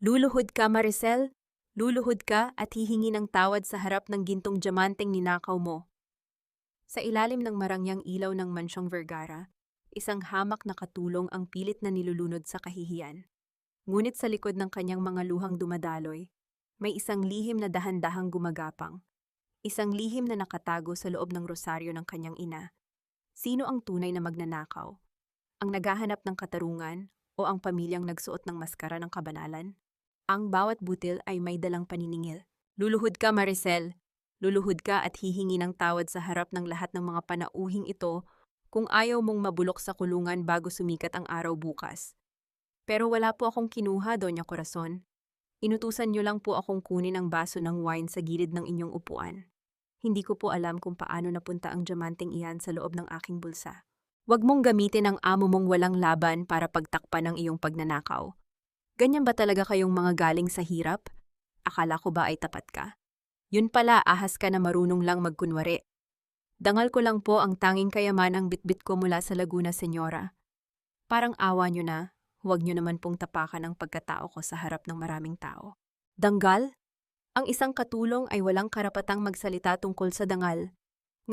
Luluhod ka, Maricel. Luluhod ka at hihingi ng tawad sa harap ng gintong diamanteng ninakaw mo. Sa ilalim ng marangyang ilaw ng Mansyong Vergara, isang hamak na katulong ang pilit na nilulunod sa kahihiyan. Ngunit sa likod ng kanyang mga luhang dumadaloy, may isang lihim na dahan-dahang gumagapang. Isang lihim na nakatago sa loob ng rosaryo ng kanyang ina. Sino ang tunay na magnanakaw? Ang naghahanap ng katarungan o ang pamilyang nagsuot ng maskara ng kabanalan? Ang bawat butil ay may dalang paniningil. Luluhod ka, Maricel. Luluhod ka at hihingi ng tawad sa harap ng lahat ng mga panauhing ito kung ayaw mong mabulok sa kulungan bago sumikat ang araw bukas. Pero wala po akong kinuha, Doña Corazon. Inutusan niyo lang po akong kunin ang baso ng wine sa gilid ng inyong upuan. Hindi ko po alam kung paano napunta ang diamanteng iyan sa loob ng aking bulsa. Huwag mong gamitin ang amo mong walang laban para pagtakpan ang iyong pagnanakaw. Ganyan ba talaga kayong mga galing sa hirap? Akala ko ba ay tapat ka? Yun pala, ahas ka na marunong lang magkunwari. Dangal ko lang po ang tanging kayamanang bitbit ko mula sa Laguna, Senyora. Parang awa nyo na, huwag nyo naman pong tapakan ang pagkatao ko sa harap ng maraming tao. Danggal? Ang isang katulong ay walang karapatang magsalita tungkol sa dangal.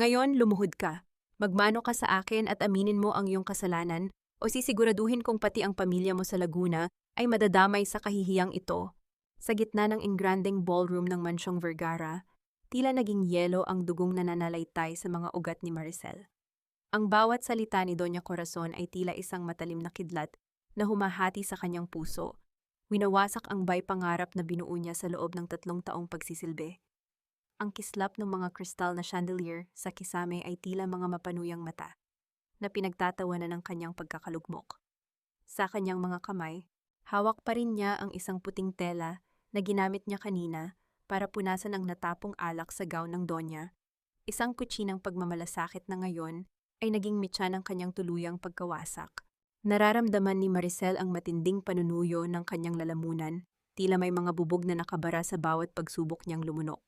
Ngayon, lumuhod ka. Magmano ka sa akin at aminin mo ang iyong kasalanan o sisiguraduhin kong pati ang pamilya mo sa Laguna ay madadamay sa kahihiyang ito. Sa gitna ng engrandeng ballroom ng Mansyong Vergara, tila naging yelo ang dugong nananalaytay sa mga ugat ni Maricel. Ang bawat salita ni Doña Corazon ay tila isang matalim na kidlat na humahati sa kanyang puso. Winawasak ang bay pangarap na binuo niya sa loob ng 3 taong pagsisilbi. Ang kislap ng mga kristal na chandelier sa kisame ay tila mga mapanuyang mata na pinagtatawanan ng kanyang pagkakalugmok. Sa kanyang mga kamay, hawak pa rin niya ang isang puting tela na ginamit niya kanina para punasan ang natapong alak sa gown ng donya. Isang kutsinang pagmamalasakit na ngayon ay naging mitya ng kanyang tuluyang pagkawasak. Nararamdaman ni Maricel ang matinding panunuyo ng kanyang lalamunan, tila may mga bubog na nakabara sa bawat pagsubok niyang lumunok.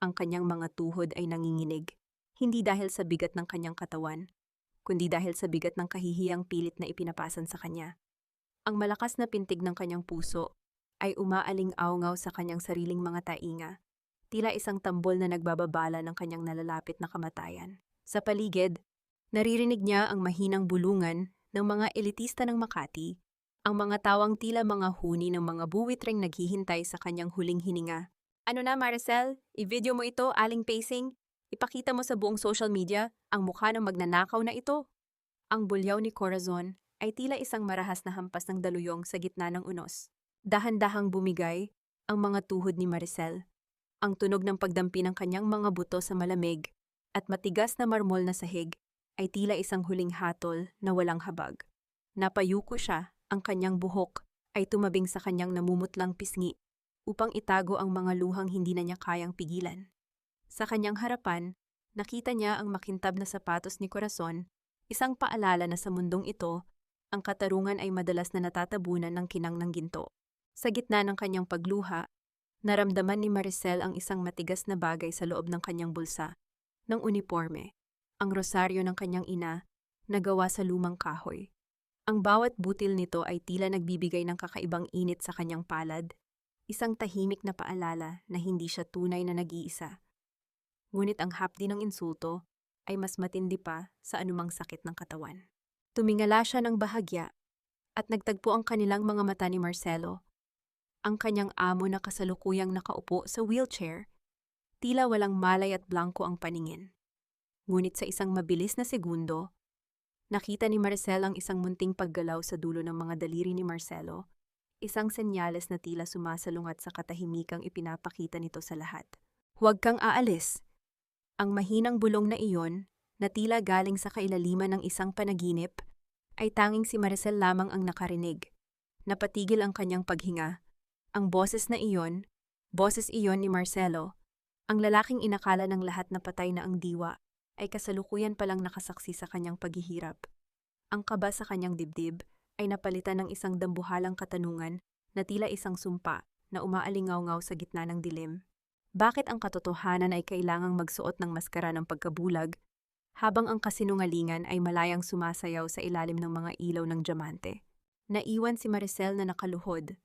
Ang kanyang mga tuhod ay nanginginig, hindi dahil sa bigat ng kanyang katawan, kundi dahil sa bigat ng kahihiyang pilit na ipinapasan sa kanya. Ang malakas na pintig ng kanyang puso ay umaaling-awngaw sa kanyang sariling mga tainga, tila isang tambol na nagbababala ng kanyang nalalapit na kamatayan. Sa paligid, naririnig niya ang mahinang bulungan ng mga elitista ng Makati, ang mga tawang tila mga huni ng mga buwitreng naghihintay sa kanyang huling hininga. Ano na, Maricel? I-video mo ito, aling pacing? Ipakita mo sa buong social media ang mukha ng magnanakaw na ito. Ang bulyaw ni Corazon ay tila isang marahas na hampas ng daluyong sa gitna ng unos. Dahan-dahang bumigay ang mga tuhod ni Maricel. Ang tunog ng pagdampi ng kanyang mga buto sa malamig at matigas na marmol na sahig ay tila isang huling hatol na walang habag. Napayuko siya, ang kanyang buhok ay tumabing sa kanyang namumutlang pisngi upang itago ang mga luhang hindi na niya kayang pigilan. Sa kanyang harapan, nakita niya ang makintab na sapatos ni Corazon, isang paalala na sa mundong ito, ang katarungan ay madalas na natatabunan ng kinang ng ginto. Sa gitna ng kanyang pagluha, naramdaman ni Maricel ang isang matigas na bagay sa loob ng kanyang bulsa, ng uniforme, ang rosaryo ng kanyang ina, na gawa sa lumang kahoy. Ang bawat butil nito ay tila nagbibigay ng kakaibang init sa kanyang palad, isang tahimik na paalala na hindi siya tunay na nag-iisa. Ngunit ang hapdi ng insulto ay mas matindi pa sa anumang sakit ng katawan. Tumingala siya ng bahagya at nagtagpo ang kanilang mga mata ni Marcelo. Ang kanyang amo na kasalukuyang nakaupo sa wheelchair, tila walang malay at blanko ang paningin. Ngunit sa isang mabilis na segundo, nakita ni Maricel ang isang munting paggalaw sa dulo ng mga daliri ni Marcelo, isang senyales na tila sumasalungat sa katahimikang ipinapakita nito sa lahat. Huwag kang aalis. Ang mahinang bulong na iyon, na tila galing sa kailaliman ng isang panaginip, ay tanging si Maricel lamang ang nakarinig. Napatigil ang kanyang paghinga. Ang boses iyon ni Marcelo, ang lalaking inakala ng lahat na patay na ang diwa, ay kasalukuyan palang nakasaksi sa kanyang paghihirap. Ang kaba sa kanyang dibdib ay napalitan ng isang dambuhalang katanungan na tila isang sumpa na umaalingaw-ngaw sa gitna ng dilim. Bakit ang katotohanan ay kailangang magsuot ng maskara ng pagkabulag, habang ang kasinungalingan ay malayang sumasayaw sa ilalim ng mga ilaw ng diamante? Naiwan si Maricel na nakaluhod,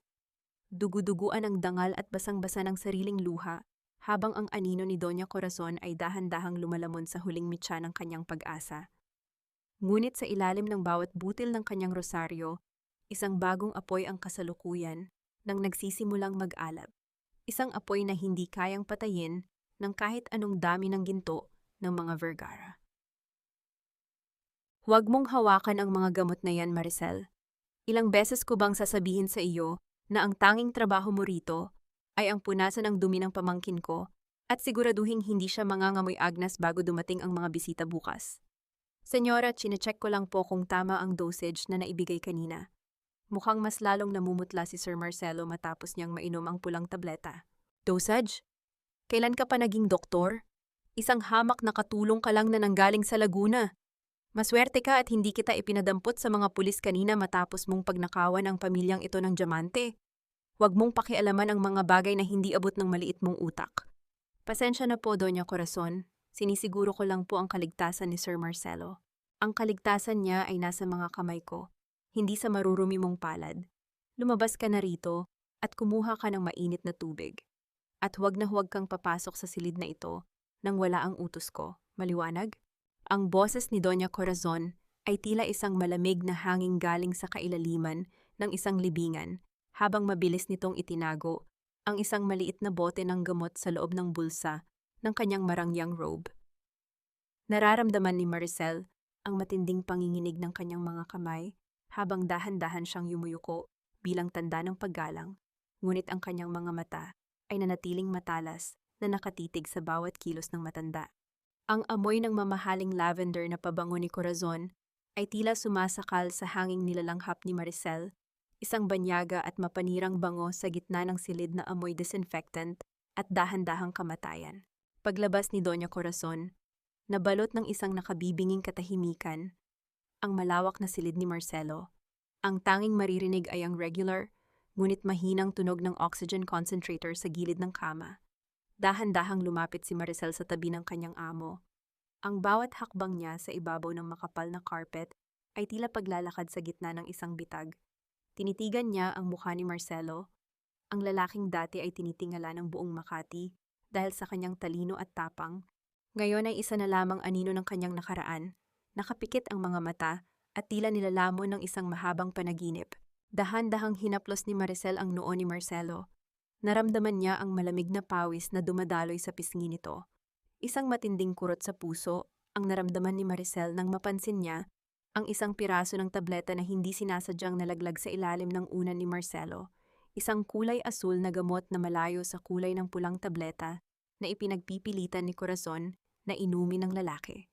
Dugu-duguan ang dangal at basang-basa ng sariling luha, habang ang anino ni Doña Corazon ay dahan-dahang lumalamon sa huling mitya ng kanyang pag-asa. Ngunit sa ilalim ng bawat butil ng kanyang rosaryo, isang bagong apoy ang kasalukuyan nang nagsisimulang mag-alab. Isang apoy na hindi kayang patayin ng kahit anong dami ng ginto ng mga Vergara. Huwag mong hawakan ang mga gamot na yan, Maricel. Ilang beses ko bang sasabihin sa iyo na ang tanging trabaho mo rito ay ang punasan ng dumi ng pamangkin ko at siguraduhin hindi siya mangangamoy agnas bago dumating ang mga bisita bukas. Senyora, chinecheck ko lang po kung tama ang dosage na naibigay kanina. Mukhang mas lalong namumutla si Sir Marcelo matapos niyang mainom ang pulang tableta. Dosage? Kailan ka pa naging doktor? Isang hamak na katulong ka lang na nanggaling sa Laguna. Maswerte ka at hindi kita ipinadampot sa mga pulis kanina matapos mong pagnakawan ang pamilyang ito ng diamante. Huwag mong pakialaman ang mga bagay na hindi abot ng maliit mong utak. Pasensya na po, Doña Corazon. Sinisiguro ko lang po ang kaligtasan ni Sir Marcelo. Ang kaligtasan niya ay nasa mga kamay ko, hindi sa marurumi mong palad. Lumabas ka na rito at kumuha ka ng mainit na tubig. At huwag na huwag kang papasok sa silid na ito nang wala ang utos ko. Maliwanag? Ang boses ni Doña Corazon ay tila isang malamig na hangin galing sa kailaliman ng isang libingan habang mabilis nitong itinago ang isang maliit na bote ng gamot sa loob ng bulsa ng kanyang marangyang robe. Nararamdaman ni Maricel ang matinding panginginig ng kanyang mga kamay habang dahan-dahan siyang yumuyuko bilang tanda ng paggalang, ngunit ang kanyang mga mata ay nanatiling matalas na nakatitig sa bawat kilos ng matanda. Ang amoy ng mamahaling lavender na pabango ni Corazon ay tila sumasakal sa hanging nilalanghap ni Maricel, isang banyaga at mapanirang bango sa gitna ng silid na amoy disinfectant at dahan-dahang kamatayan. Paglabas ni Doña Corazon, nabalot ng isang nakabibinging katahimikan, ang malawak na silid ni Marcelo. Ang tanging maririnig ay ang regular, ngunit mahinang tunog ng oxygen concentrator sa gilid ng kama. Dahan-dahang lumapit si Maricel sa tabi ng kanyang amo. Ang bawat hakbang niya sa ibabaw ng makapal na carpet ay tila paglalakad sa gitna ng isang bitag. Tinitigan niya ang mukha ni Marcelo. Ang lalaking dati ay tinitingala ng buong Makati dahil sa kanyang talino at tapang. Ngayon ay isa na lamang anino ng kanyang nakaraan. Nakapikit ang mga mata at tila nilalamon ng isang mahabang panaginip. Dahan-dahang hinaplos ni Maricel ang noo ni Marcelo. Naramdaman niya ang malamig na pawis na dumadaloy sa pisngi nito. Isang matinding kurot sa puso ang naramdaman ni Maricel nang mapansin niya ang isang piraso ng tableta na hindi sinasadyang nalaglag sa ilalim ng unan ni Marcelo. Isang kulay asul na gamot na malayo sa kulay ng pulang tableta na ipinagpipilitan ni Corazon na inumin ng lalaki.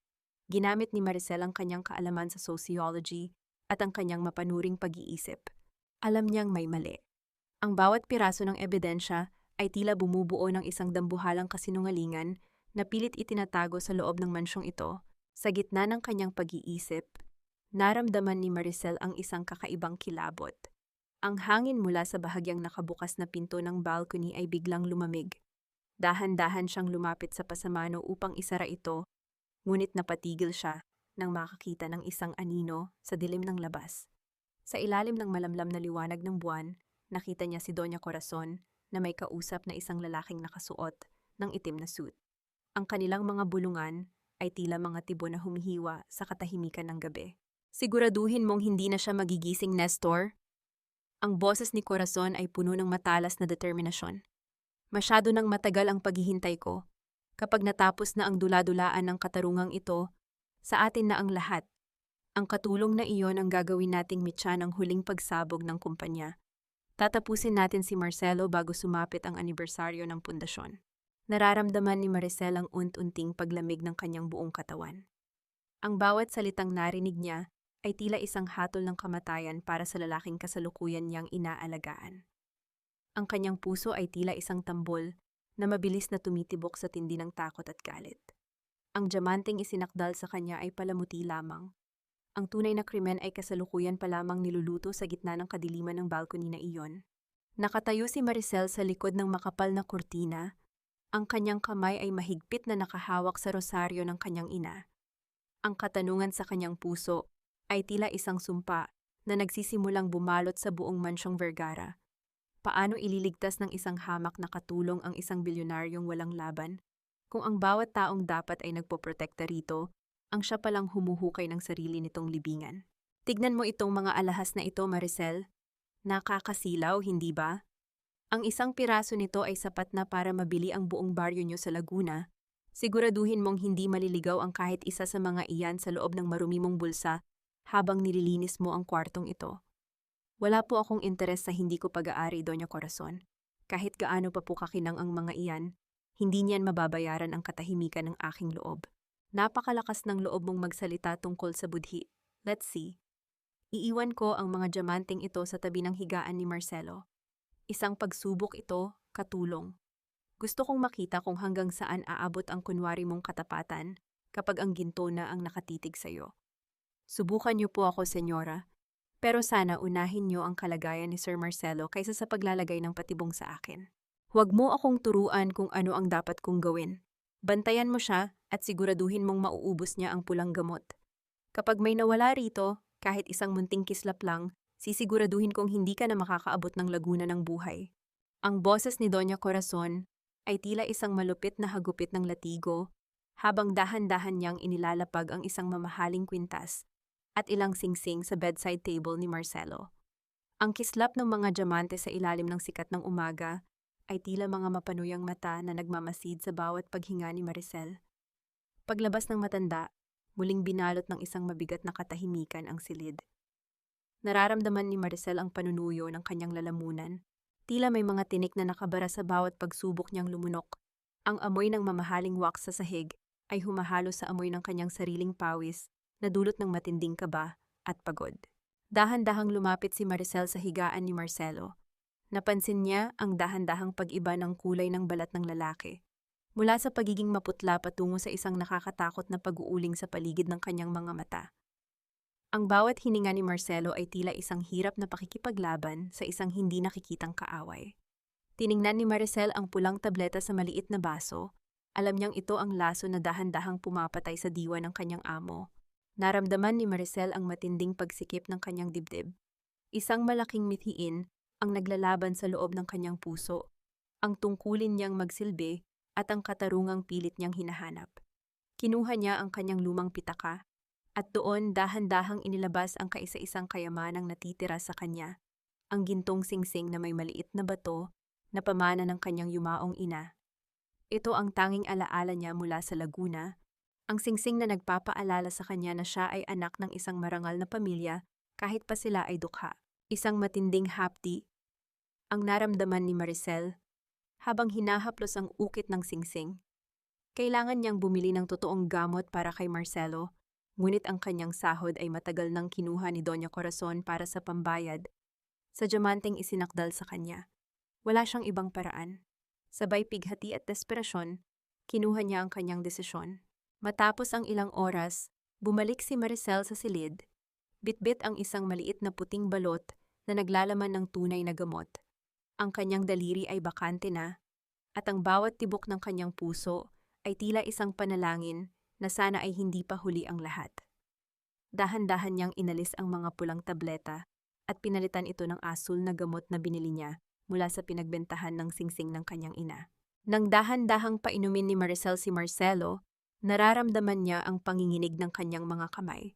Ginamit ni Maricel ang kanyang kaalaman sa sociology at ang kanyang mapanuring pag-iisip. Alam niyang may mali. Ang bawat piraso ng ebidensya ay tila bumubuo ng isang dambuhalang kasinungalingan na pilit itinatago sa loob ng mansyong ito. Sa gitna ng kanyang pag-iisip, naramdaman ni Maricel ang isang kakaibang kilabot. Ang hangin mula sa bahagyang nakabukas na pinto ng balcony ay biglang lumamig. Dahan-dahan siyang lumapit sa pasamano upang isara ito, ngunit napatigil siya nang makakita ng isang anino sa dilim ng labas. Sa ilalim ng malamlam na liwanag ng buwan, nakita niya si Doña Corazon na may kausap na isang lalaking nakasuot ng itim na suit. Ang kanilang mga bulungan ay tila mga tibo na humihiwa sa katahimikan ng gabi. Siguraduhin mong hindi na siya magigising, Nestor. Ang boses ni Corazon ay puno ng matalas na determinasyon. Masyado nang matagal ang paghihintay ko. Kapag natapos na ang dula-dulaan ng katarungang ito, sa atin na ang lahat. Ang katulong na iyon ang gagawin nating mitya ng huling pagsabog ng kumpanya. Tatapusin natin si Marcelo bago sumapit ang anibersaryo ng pundasyon. Nararamdaman ni Maricel ang unti-unting paglamig ng kanyang buong katawan. Ang bawat salitang narinig niya ay tila isang hatol ng kamatayan para sa lalaking kasalukuyan niyang inaalagaan. Ang kanyang puso ay tila isang tambol na mabilis na tumitibok sa tindi ng takot at galit. Ang diamanteng isinakdal sa kanya ay palamuti lamang. Ang tunay na krimen ay kasalukuyan pa lamang niluluto sa gitna ng kadiliman ng balcony na iyon. Nakatayo si Maricel sa likod ng makapal na kurtina. Ang kanyang kamay ay mahigpit na nakahawak sa rosaryo ng kanyang ina. Ang katanungan sa kanyang puso ay tila isang sumpa na nagsisimulang bumalot sa buong mansyong Vergara. Paano ililigtas ng isang hamak na katulong ang isang bilyonaryong walang laban? Kung ang bawat taong dapat ay nagpoprotekta rito, ang siya palang humuhukay ng sarili nitong libingan. Tignan mo itong mga alahas na ito, Maricel. Nakakasilaw, hindi ba? Ang isang piraso nito ay sapat na para mabili ang buong baryo nyo sa Laguna. Siguraduhin mong hindi maliligaw ang kahit isa sa mga iyan sa loob ng marumi mong bulsa habang nililinis mo ang kwartong ito. Wala po akong interes sa hindi ko pag-aari, Doña Corazon. Kahit gaano pa po kakinang ang mga iyan, hindi niyan mababayaran ang katahimikan ng aking loob. Napakalakas ng loob mong magsalita tungkol sa budhi. Let's see. Iiwan ko ang mga diamanteng ito sa tabi ng higaan ni Marcelo. Isang pagsubok ito, katulong. Gusto kong makita kung hanggang saan aabot ang kunwari mong katapatan kapag ang ginto na ang nakatitig sa'yo. Subukan niyo po ako, senyora. Pero sana unahin niyo ang kalagayan ni Sir Marcelo kaysa sa paglalagay ng patibong sa akin. Huwag mo akong turuan kung ano ang dapat kong gawin. Bantayan mo siya at siguraduhin mong mauubos niya ang pulang gamot. Kapag may nawala rito, kahit isang munting kislap lang, sisiguraduhin kong hindi ka na makakaabot ng Laguna ng buhay. Ang boses ni Doña Corazon ay tila isang malupit na hagupit ng latigo, habang dahan-dahan niyang inilalapag ang isang mamahaling kwintas at ilang singsing sa bedside table ni Marcelo. Ang kislap ng mga diamante sa ilalim ng sikat ng umaga ay tila mga mapanuyang mata na nagmamasid sa bawat paghinga ni Maricel. Paglabas ng matanda, muling binalot ng isang mabigat na katahimikan ang silid. Nararamdaman ni Maricel ang panunuyo ng kanyang lalamunan. Tila may mga tinik na nakabara sa bawat pagsubok niyang lumunok. Ang amoy ng mamahaling wax sa sahig ay humahalo sa amoy ng kanyang sariling pawis na dulot ng matinding kaba at pagod. Dahan-dahang lumapit si Maricel sa higaan ni Marcelo. Napansin niya ang dahan-dahang pag-iba ng kulay ng balat ng lalaki. Mula sa pagiging maputla patungo sa isang nakakatakot na pag-uuling sa paligid ng kanyang mga mata. Ang bawat hininga ni Marcelo ay tila isang hirap na pakikipaglaban sa isang hindi nakikitang kaaway. Tiningnan ni Maricel ang pulang tableta sa maliit na baso. Alam niyang ito ang laso na dahan-dahang pumapatay sa diwa ng kanyang amo. Naramdaman ni Maricel ang matinding pagsikip ng kanyang dibdib. Isang malaking mithiin ang naglalaban sa loob ng kanyang puso, ang tungkulin niyang magsilbi at ang katarungang pilit niyang hinahanap. Kinuha niya ang kanyang lumang pitaka at doon dahan-dahang inilabas ang kaisa-isang kayamanang natitira sa kanya, ang gintong singsing na may maliit na bato na pamana ng kanyang yumaong ina. Ito ang tanging alaala niya mula sa Laguna, ang singsing na nagpapaalala sa kanya na siya ay anak ng isang marangal na pamilya kahit pa sila ay dukha. Isang matinding hapdi ang naramdaman ni Maricel habang hinahaplos ang ukit ng singsing. Kailangan niyang bumili ng totoong gamot para kay Marcelo, ngunit ang kanyang sahod ay matagal nang kinuha ni Doña Corazon para sa pambayad sa diamanteng isinakdal sa kanya. Wala siyang ibang paraan. Sabay pighati at desperasyon, kinuha niya ang kanyang desisyon. Matapos ang ilang oras, bumalik si Maricel sa silid. Bitbit ang isang maliit na puting balot na naglalaman ng tunay na gamot. Ang kanyang daliri ay bakante na, at ang bawat tibok ng kanyang puso ay tila isang panalangin na sana ay hindi pa huli ang lahat. Dahan-dahan niyang inalis ang mga pulang tableta at pinalitan ito ng asul na gamot na binili niya mula sa pinagbentahan ng singsing ng kanyang ina. Nang dahan-dahang painumin ni Maricel si Marcelo, nararamdaman niya ang panginginig ng kanyang mga kamay.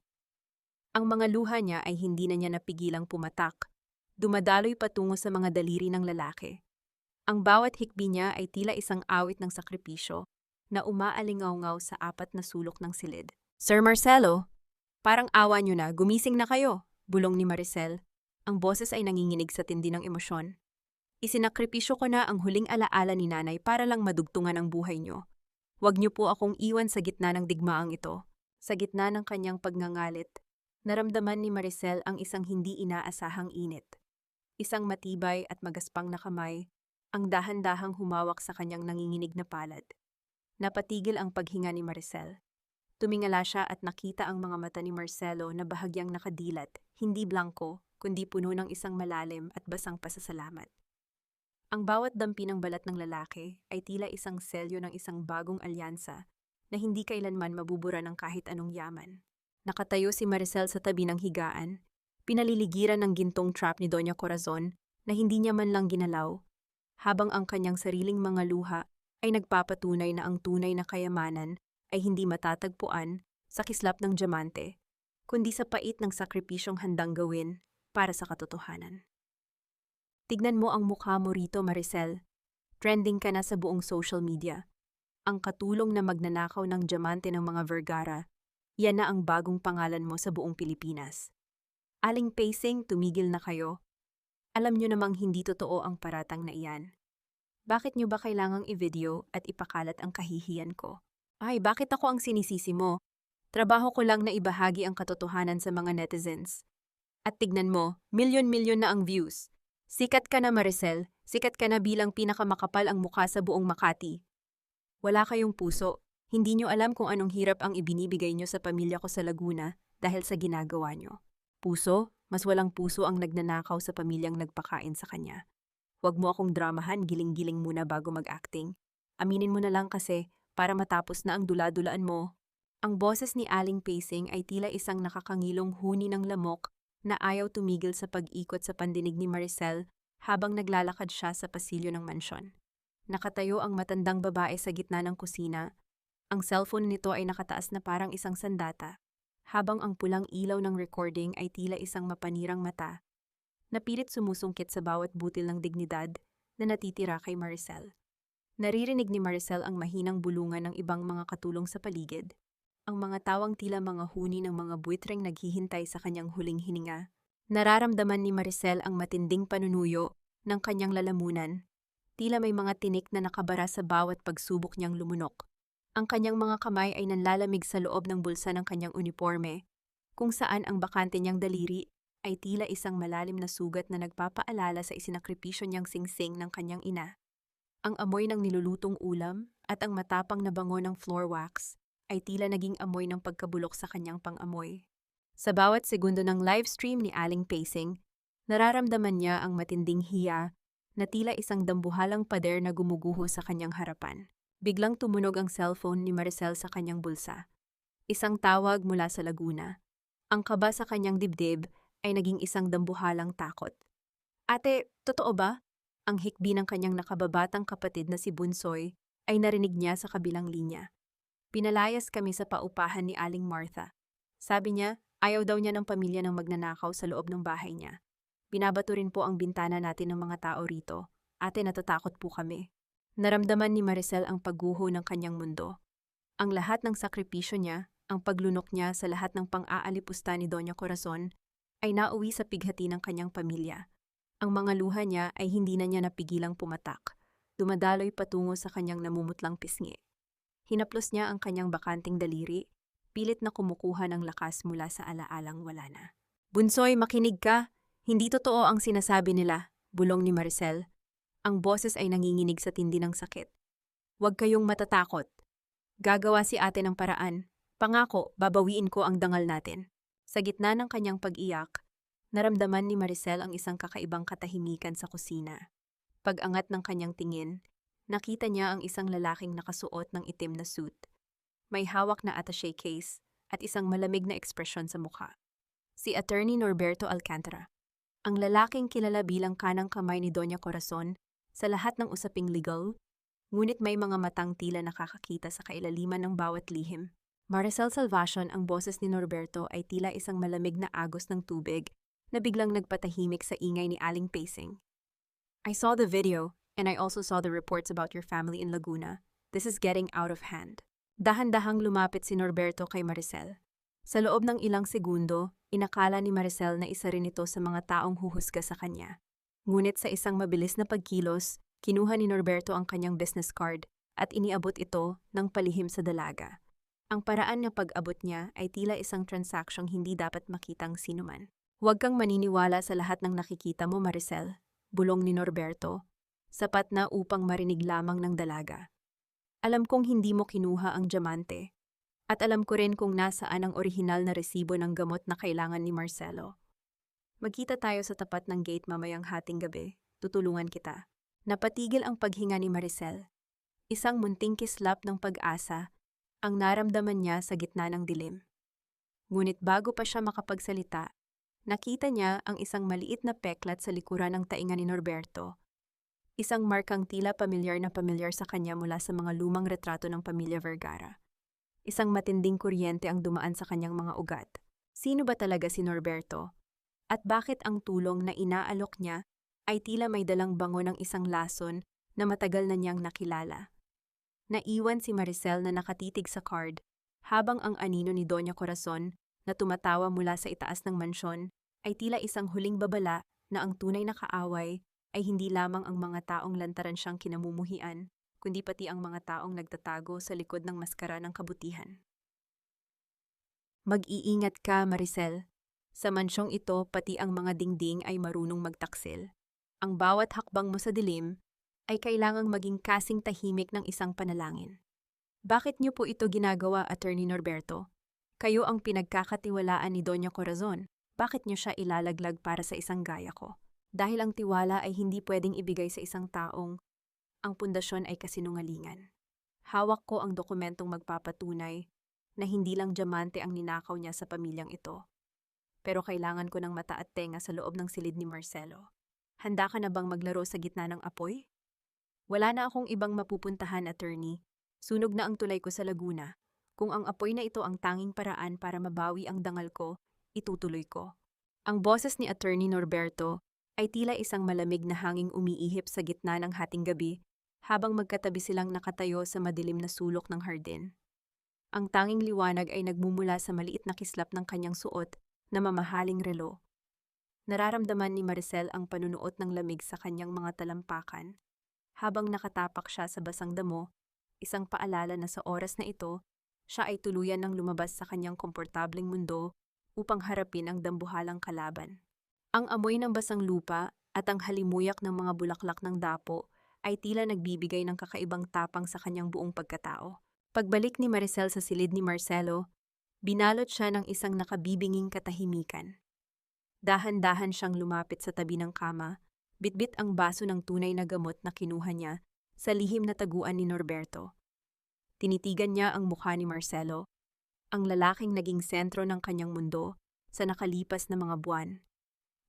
Ang mga luha niya ay hindi na niya napigilang pumatak, dumadaloy patungo sa mga daliri ng lalaki. Ang bawat hikbi niya ay tila isang awit ng sakripisyo na umaalingaw-ngaw sa apat na sulok ng silid. Sir Marcelo, parang awa niyo na, gumising na kayo, bulong ni Maricel. Ang boses ay nanginginig sa tindi ng emosyon. Isinakripisyo ko na ang huling alaala ni nanay para lang madugtungan ang buhay niyo. Huwag niyo po akong iwan sa gitna ng digmaang ito. Sa gitna ng kanyang pagngangalit, naramdaman ni Maricel ang isang hindi inaasahang init. Isang matibay at magaspang na kamay, ang dahan-dahang humawak sa kanyang nanginginig na palad. Napatigil ang paghinga ni Maricel. Tumingala siya at nakita ang mga mata ni Marcelo na bahagyang nakadilat, hindi blanko, kundi puno ng isang malalim at basang pasasalamat. Ang bawat dampi ng balat ng lalaki ay tila isang selyo ng isang bagong alyansa na hindi kailanman mabubura ng kahit anong yaman. Nakatayo si Maricel sa tabi ng higaan, pinaliligiran ng gintong trap ni Doña Corazon na hindi niya man lang ginalaw, habang ang kanyang sariling mga luha ay nagpapatunay na ang tunay na kayamanan ay hindi matatagpuan sa kislap ng diamante, kundi sa pait ng sakripisyong handang gawin para sa katotohanan. Tignan mo ang mukha mo rito, Maricel. Trending ka na sa buong social media. Ang katulong na magnanakaw ng diamante ng mga Vergara, yan na ang bagong pangalan mo sa buong Pilipinas. Aling Pacing, tumigil na kayo. Alam nyo namang hindi totoo ang paratang na iyan. Bakit nyo ba kailangang i-video at ipakalat ang kahihiyan ko? Ay, bakit ako ang sinisisi mo? Trabaho ko lang na ibahagi ang katotohanan sa mga netizens. At tignan mo, milyon-milyon na ang views. Sikat ka na, Maricel. Sikat ka na bilang pinakamakapal ang mukha sa buong Makati. Wala kayong puso. Hindi nyo alam kung anong hirap ang ibinibigay nyo sa pamilya ko sa Laguna dahil sa ginagawa nyo. Puso? Mas walang puso ang nagnanakaw sa pamilyang nagpakain sa kanya. Huwag mo akong dramahan, giling-giling muna bago mag-acting. Aminin mo na lang kasi para matapos na ang dula-dulaan mo. Ang boses ni Aling Pacing ay tila isang nakakangilong huni ng lamok na ayaw tumigil sa pag-ikot sa pandinig ni Maricel habang naglalakad siya sa pasilyo ng mansyon. Nakatayo ang matandang babae sa gitna ng kusina. Ang cellphone nito ay nakataas na parang isang sandata, habang ang pulang ilaw ng recording ay tila isang mapanirang mata, na pilit sumusungkit sa bawat butil ng dignidad na natitira kay Maricel. Naririnig ni Maricel ang mahinang bulungan ng ibang mga katulong sa paligid, ang mga tawang tila mga huni ng mga buitreng naghihintay sa kanyang huling hininga. Nararamdaman ni Maricel ang matinding panunuyo ng kanyang lalamunan, tila may mga tinik na nakabara sa bawat pagsubok niyang lumunok. Ang kanyang mga kamay ay nanlalamig sa loob ng bulsa ng kanyang uniforme, kung saan ang bakante niyang daliri ay tila isang malalim na sugat na nagpapaalala sa isinakripisyo niyang singsing ng kanyang ina. Ang amoy ng nilulutong ulam at ang matapang na bango ng floor wax ay tila naging amoy ng pagkabulok sa kanyang pang-amoy. Sa bawat segundo ng livestream ni Aling Pacing, nararamdaman niya ang matinding hiya na tila isang dambuhalang pader na gumuguho sa kanyang harapan. Biglang tumunog ang cellphone ni Maricel sa kanyang bulsa. Isang tawag mula sa Laguna. Ang kaba sa kanyang dibdib ay naging isang dambuhalang takot. Ate, totoo ba? Ang hikbi ng kanyang nakababatang kapatid na si Bunsoy ay narinig niya sa kabilang linya. Pinalayas kami sa paupahan ni Aling Martha. Sabi niya, ayaw daw niya ng pamilya ng magnanakaw sa loob ng bahay niya. Binabato rin po ang bintana natin ng mga tao rito. Ate, natatakot po kami. Naramdaman ni Maricel ang pagguho ng kanyang mundo. Ang lahat ng sakripisyo niya, ang paglunok niya sa lahat ng pang-aalipusta ni Doña Corazon, ay nauwi sa pighati ng kanyang pamilya. Ang mga luha niya ay hindi na niya napigilang pumatak. Dumadaloy patungo sa kanyang namumutlang pisngi. Hinaplos niya ang kanyang bakanting daliri, pilit na kumukuha ng lakas mula sa alaalang wala na. Bunsoy, makinig ka! Hindi totoo ang sinasabi nila, bulong ni Maricel. Ang boses ay nanginginig sa tindi ng sakit. Huwag kayong matatakot. Gagawa si ate ng paraan. Pangako, babawiin ko ang dangal natin. Sa gitna ng kanyang pag-iyak, naramdaman ni Maricel ang isang kakaibang katahimikan sa kusina. Pag-angat ng kanyang tingin, nakita niya ang isang lalaking nakasuot ng itim na suit. May hawak na attaché case at isang malamig na ekspresyon sa mukha. Si Attorney Norberto Alcantara. Ang lalaking kilala bilang kanang kamay ni Doña Corazon sa lahat ng usaping legal, ngunit may mga matang tila nakakakita sa kailaliman ng bawat lihim. Maricel Salvacion, ang boses ni Norberto ay tila isang malamig na agos ng tubig na biglang nagpatahimik sa ingay ni Aling Pacing. I saw the video, and I also saw the reports about your family in Laguna. This is getting out of hand. Dahan-dahang lumapit si Norberto kay Maricel. Sa loob ng ilang segundo, inakala ni Maricel na isa rin ito sa mga taong huhusga sa kanya. Ngunit sa isang mabilis na pagkilos, kinuha ni Norberto ang kanyang business card at iniabot ito ng palihim sa dalaga. Ang paraan ng pag-abot niya ay tila isang transaksyong hindi dapat makitang sinuman. Huwag kang maniniwala sa lahat ng nakikita mo, Maricel, bulong ni Norberto, sapat na upang marinig lamang ng dalaga. Alam kong hindi mo kinuha ang diamante, at alam ko rin kung nasaan ang orihinal na resibo ng gamot na kailangan ni Marcelo. Magkita tayo sa tapat ng gate mamayang hating gabi, tutulungan kita. Napatigil ang paghinga ni Maricel. Isang munting kislap ng pag-asa ang naramdaman niya sa gitna ng dilim. Ngunit bago pa siya makapagsalita, Nakita niya ang isang maliit na peklat sa likuran ng tainga ni Norberto. Isang markang tila pamilyar na pamilyar sa kanya mula sa mga lumang retrato ng pamilya Vergara. Isang matinding kuryente ang dumaan sa kanyang mga ugat. Sino ba talaga si Norberto? At bakit ang tulong na inaalok niya ay tila may dalang bango ng isang lason na matagal na niyang nakilala? Naiwan si Maricel na nakatitig sa card, habang ang anino ni Doña Corazon na tumatawa mula sa itaas ng mansyon ay tila isang huling babala na ang tunay na kaaway ay hindi lamang ang mga taong lantaran siyang kinamumuhian, kundi pati ang mga taong nagtatago sa likod ng maskara ng kabutihan. Mag-iingat ka, Maricel. Sa mansyong ito, pati ang mga dingding ay marunong magtaksil. Ang bawat hakbang mo sa dilim ay kailangang maging kasing tahimik ng isang panalangin. Bakit niyo po ito ginagawa, Attorney Norberto? Kayo ang pinagkakatiwalaan ni Doña Corazon. Bakit niyo siya ilalaglag para sa isang gaya ko? Dahil ang tiwala ay hindi pwedeng ibigay sa isang taong ang pundasyon ay kasinungalingan. Hawak ko ang dokumentong magpapatunay na hindi lang diamante ang ninakaw niya sa pamilyang ito. Pero kailangan ko ng mata at tenga sa loob ng silid ni Marcelo. Handa ka na bang maglaro sa gitna ng apoy? Wala na akong ibang mapupuntahan, Attorney. Sunog na ang tulay ko sa Laguna. Kung ang apoy na ito ang tanging paraan para mabawi ang dangal ko, itutuloy ko. Ang boses ni Attorney Norberto ay tila isang malamig na hanging umiihip sa gitna ng hating gabi habang magkatabi silang nakatayo sa madilim na sulok ng hardin. Ang tanging liwanag ay nagmumula sa maliit na kislap ng kanyang suot na mamahaling relo. Nararamdaman ni Maricel ang panunuot ng lamig sa kanyang mga talampakan. Habang nakatapak siya sa basang damo, isang paalala na sa oras na ito, siya ay tuluyan ng lumabas sa kanyang komportableng mundo upang harapin ang dambuhalang kalaban. Ang amoy ng basang lupa at ang halimuyak ng mga bulaklak ng dapo ay tila nagbibigay ng kakaibang tapang sa kanyang buong pagkatao. Pagbalik ni Maricel sa silid ni Marcelo, binalot siya ng isang nakabibinging katahimikan. Dahan-dahan siyang lumapit sa tabi ng kama, bitbit ang baso ng tunay na gamot na kinuha niya sa lihim na taguan ni Norberto. Tinitigan niya ang mukha ni Marcelo, ang lalaking naging sentro ng kanyang mundo sa nakalipas na mga buwan.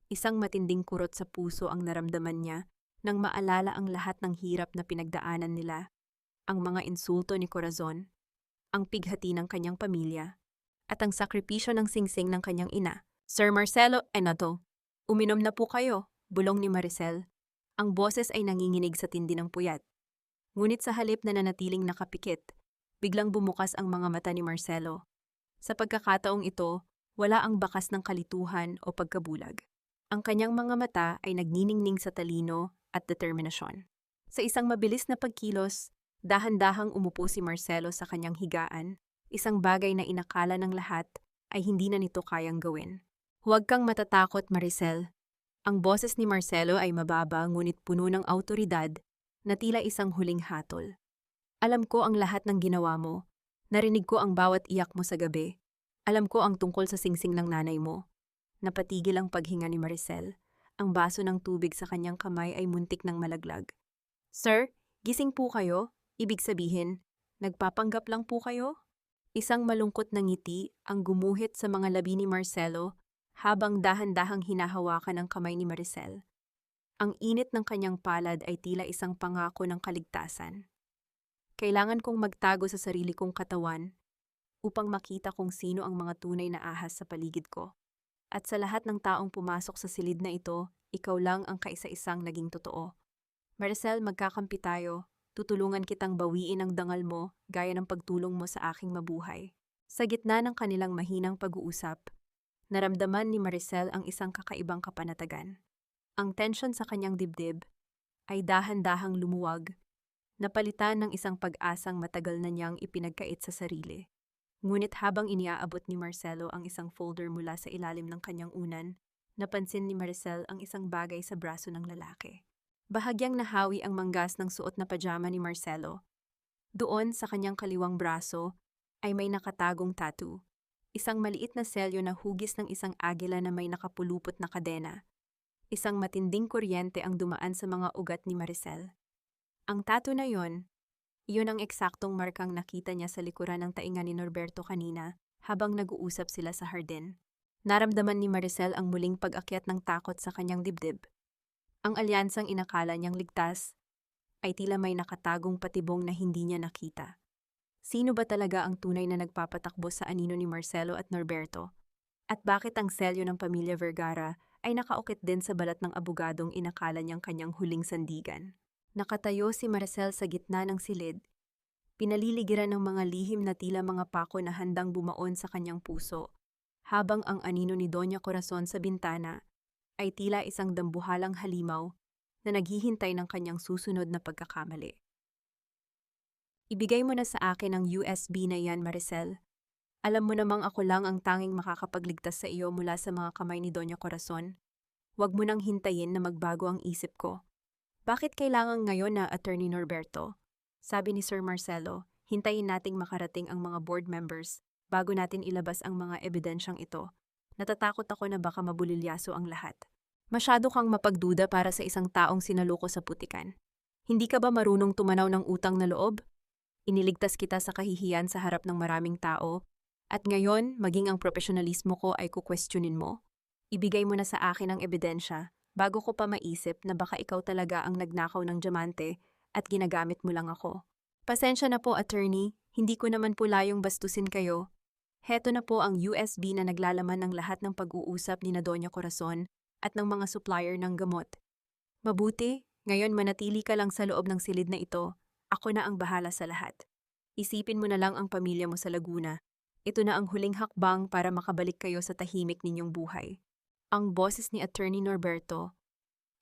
Isang matinding kurot sa puso ang naramdaman niya nang maalala ang lahat ng hirap na pinagdaanan nila, ang mga insulto ni Corazon, ang pighati ng kanyang pamilya, at ang sakripisyo ng singsing ng kanyang ina. Sir Marcelo, uminom na po kayo, bulong ni Maricel. Ang boses ay nanginginig sa tindi ng puyat. Ngunit sa halip na nanatiling nakapikit, biglang bumukas ang mga mata ni Marcelo. Sa pagkakataong ito, wala ang bakas ng kalituhan o pagkabulag. Ang kanyang mga mata ay nagniningning sa talino at determinasyon. Sa isang mabilis na pagkilos, dahan-dahang umupo si Marcelo sa kanyang higaan, isang bagay na inakala ng lahat ay hindi na nito kayang gawin. Huwag kang matatakot, Maricel. Ang boses ni Marcelo ay mababa ngunit puno ng awtoridad na tila isang huling hatol. Alam ko ang lahat ng ginawa mo. Narinig ko ang bawat iyak mo sa gabi. Alam ko ang tungkol sa singsing ng nanay mo. Napatigil ang paghinga ni Maricel. Ang baso ng tubig sa kanyang kamay ay muntik ng malaglag. Sir, gising po kayo? Ibig sabihin, nagpapanggap lang po kayo? Isang malungkot na ngiti ang gumuhit sa mga labi ni Marcelo habang dahan-dahang hinahawakan ang kamay ni Maricel. Ang init ng kanyang palad ay tila isang pangako ng kaligtasan. Kailangan kong magtago sa sarili kong katawan upang makita kung sino ang mga tunay na ahas sa paligid ko. At sa lahat ng taong pumasok sa silid na ito, ikaw lang ang kaisa-isang naging totoo. Maricel, magkakampi tayo. Tutulungan kitang bawiin ang dangal mo gaya ng pagtulong mo sa aking mabuhay. Sa gitna ng kanilang mahinang pag-uusap, naramdaman ni Maricel ang isang kakaibang kapanatagan. Ang tensyon sa kanyang dibdib ay dahan-dahang lumuwag, napalitan ng isang pag-asang matagal na niyang ipinagkait sa sarili. Ngunit habang iniaabot ni Marcelo ang isang folder mula sa ilalim ng kanyang unan, napansin ni Maricel ang isang bagay sa braso ng lalaki. Bahagyang nahawi ang manggas ng suot na pajama ni Marcelo. Doon sa kanyang kaliwang braso ay may nakatagong tattoo, isang maliit na selyo na hugis ng isang agila na may nakapulupot na kadena. Isang matinding kuryente ang dumaan sa mga ugat ni Maricel. Ang tattoo na iyon ang eksaktong markang nakita niya sa likuran ng tainga ni Norberto kanina habang nag-uusap sila sa hardin. Naramdaman ni Maricel ang muling pag-akyat ng takot sa kanyang dibdib. Ang alyansang inakala niyang ligtas ay tila may nakatagong patibong na hindi niya nakita. Sino ba talaga ang tunay na nagpapatakbo sa anino ni Marcelo at Norberto? At bakit ang selyo ng pamilya Vergara ay nakaukit din sa balat ng abogadong inakala niyang kanyang huling sandigan? Nakatayo si Maricel sa gitna ng silid, pinaliligiran ng mga lihim na tila mga pako na handang bumaon sa kanyang puso, habang ang anino ni Doña Corazon sa bintana ay tila isang dambuhalang halimaw na naghihintay ng kanyang susunod na pagkakamali. Ibigay mo na sa akin ang USB na yan, Maricel. Alam mo namang ako lang ang tanging makakapagligtas sa iyo mula sa mga kamay ni Doña Corazon. Huwag mo nang hintayin na magbago ang isip ko. Bakit kailangan ngayon na Attorney Norberto? Sabi ni Sir Marcelo, hintayin nating makarating ang mga board members bago natin ilabas ang mga ebidensyang ito. Natatakot ako na baka mabulilyaso ang lahat. Masyado kang mapagduda para sa isang taong sinaloko sa putikan. Hindi ka ba marunong tumanaw ng utang na loob? Iniligtas kita sa kahihiyan sa harap ng maraming tao, at ngayon maging ang profesionalismo ko ay kukwestiyonin mo? Ibigay mo na sa akin ang ebidensya bago ko pa maisip na baka ikaw talaga ang nagnakaw ng diamante at ginagamit mo lang ako. Pasensya na po, attorney, hindi ko naman po layong bastusin kayo. Heto na po ang USB na naglalaman ng lahat ng pag-uusap ni na Doña Corazon at ng mga supplier ng gamot. Mabuti, ngayon manatili ka lang sa loob ng silid na ito. Ako na ang bahala sa lahat. Isipin mo na lang ang pamilya mo sa Laguna. Ito na ang huling hakbang para makabalik kayo sa tahimik ninyong buhay. Ang boses ni Attorney Norberto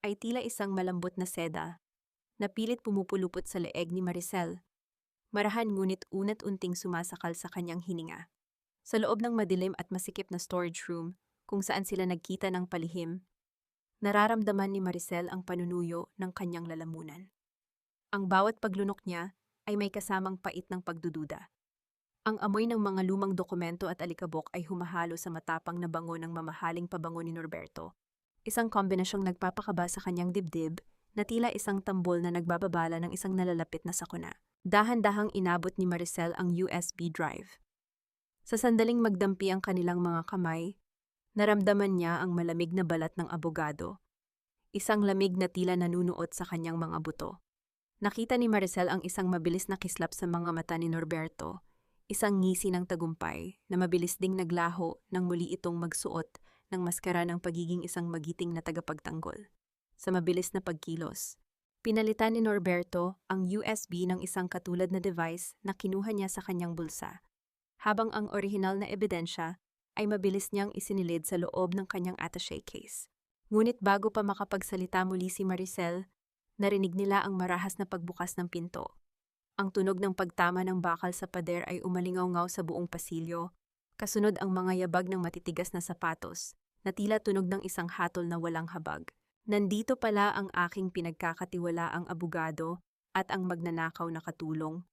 ay tila isang malambot na seda na pilit pumupulupot sa leeg ni Maricel. Marahan ngunit unat-unting sumasakal sa kanyang hininga. Sa loob ng madilim at masikip na storage room, kung saan sila nagkita ng palihim, nararamdaman ni Maricel ang panunuyo ng kanyang lalamunan. Ang bawat paglunok niya ay may kasamang pait ng pagdududa. Ang amoy ng mga lumang dokumento at alikabok ay humahalo sa matapang na bango ng mamahaling pabango ni Norberto. Isang kombinasyong nagpapakaba sa kanyang dibdib na tila isang tambol na nagbababala ng isang nalalapit na sakuna. Dahan-dahang inabot ni Maricel ang USB drive. Sa sandaling magdampi ang kanilang mga kamay, naramdaman niya ang malamig na balat ng abogado. Isang lamig na tila nanunuot sa kanyang mga buto. Nakita ni Maricel ang isang mabilis na kislap sa mga mata ni Norberto. Isang ngisi ng tagumpay na mabilis ding naglaho nang muli itong magsuot ng maskara ng pagiging isang magiting na tagapagtanggol. Sa mabilis na pagkilos, pinalitan ni Norberto ang USB ng isang katulad na device na kinuha niya sa kanyang bulsa, habang ang orihinal na ebidensya ay mabilis niyang isinilid sa loob ng kanyang attaché case. Ngunit bago pa makapagsalita muli si Maricel, narinig nila ang marahas na pagbukas ng pinto. Ang tunog ng pagtama ng bakal sa pader ay umalingaw-ngaw sa buong pasilyo, kasunod ang mga yabag ng matitigas na sapatos, na tila tunog ng isang hatol na walang habag. Nandito pala ang aking pinagkakatiwalaang abogado at ang magnanakaw na katulong.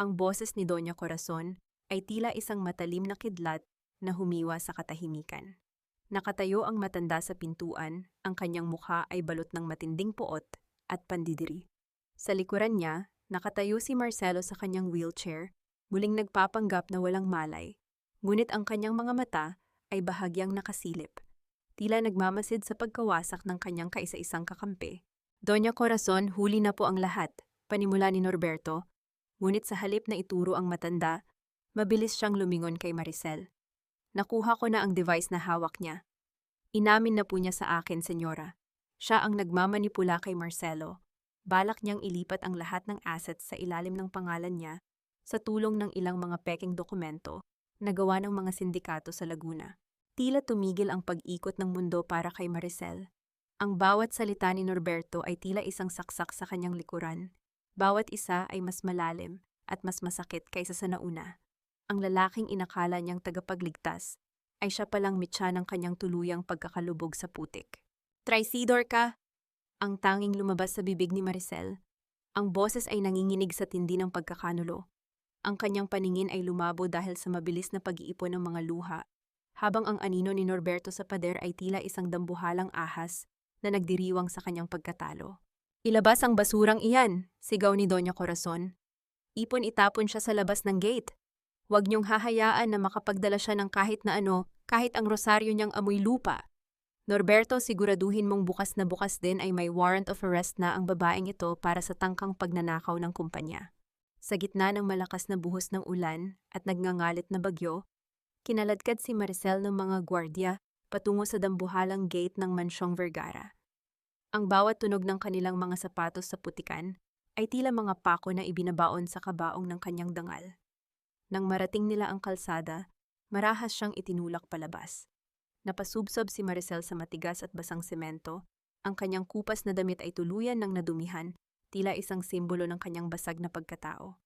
Ang boses ni Doña Corazon ay tila isang matalim na kidlat na humiwa sa katahimikan. Nakatayo ang matanda sa pintuan, ang kanyang mukha ay balot ng matinding puot at pandidiri. Sa likuran niya, nakatayo si Marcelo sa kanyang wheelchair, muling nagpapanggap na walang malay. Ngunit ang kanyang mga mata ay bahagyang nakasilip, tila nagmamasid sa pagkawasak ng kanyang kaisa-isang kakampi. Doña Corazon, huli na po ang lahat, panimula ni Norberto. Ngunit sa halip na ituro ang matanda, mabilis siyang lumingon kay Maricel. Nakuha ko na ang device na hawak niya. Inamin na po niya sa akin, senyora. Siya ang nagmamanipula kay Marcelo. Balak niyang ilipat ang lahat ng assets sa ilalim ng pangalan niya sa tulong ng ilang mga peking dokumento na gawa ng mga sindikato sa Laguna. Tila tumigil ang pag-ikot ng mundo para kay Maricel. Ang bawat salita ni Norberto ay tila isang saksak sa kanyang likuran. Bawat isa ay mas malalim at mas masakit kaysa sa nauna. Ang lalaking inakala niyang tagapagligtas ay siya palang mitya ng kanyang tuluyang pagkakalubog sa putik. Traicidor ka! Ang tanging lumabas sa bibig ni Maricel. Ang boses ay nanginginig sa tindi ng pagkakanulo. Ang kanyang paningin ay lumabo dahil sa mabilis na pag-iipon ng mga luha, habang ang anino ni Norberto sa pader ay tila isang dambuhalang ahas na nagdiriwang sa kanyang pagkatalo. Ilabas ang basurang iyan, sigaw ni Doña Corazon. Ipon itapon siya sa labas ng gate. Huwag niyong hahayaan na makapagdala siya ng kahit na ano Kahit ang rosaryo niyang amoy lupa. Norberto, siguraduhin mong bukas na bukas din ay may warrant of arrest na ang babaeng ito para sa tangkang pagnanakaw ng kumpanya. Sa gitna ng malakas na buhos ng ulan at nagngangalit na bagyo, kinaladkad si Maricel ng mga gwardya patungo sa dambuhalang gate ng Mansyong Vergara. Ang bawat tunog ng kanilang mga sapatos sa putikan ay tila mga pako na ibinabaon sa kabaong ng kanyang dangal. Nang marating nila ang kalsada, marahas siyang itinulak palabas. Napasubsob si Maricel sa matigas at basang semento. Ang kanyang kupas na damit ay tuluyan ng nadumihan, tila isang simbolo ng kanyang basag na pagkatao.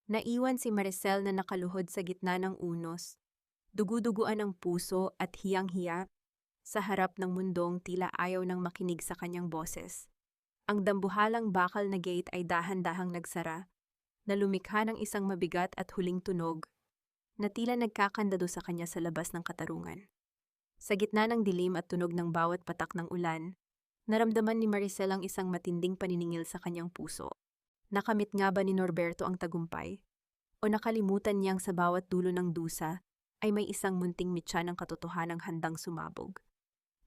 Naiwan si Maricel na nakaluhod sa gitna ng unos, dugu-duguan ang puso at hiyang-hiya sa harap ng mundong tila ayaw nang makinig sa kanyang boses. Ang dambuhalang bakal na gate ay dahan-dahang nagsara, na lumikha ng isang mabigat at huling tunog na tila nagkakandado sa kanya sa labas ng katarungan. Sa gitna ng dilim at tunog ng bawat patak ng ulan, naramdaman ni Maricel ang isang matinding paniningil sa kanyang puso. Nakamit nga ba ni Norberto ang tagumpay? O nakalimutan niyang sa bawat dulo ng dusa ay may isang munting mitya ng katotohanang handang sumabog?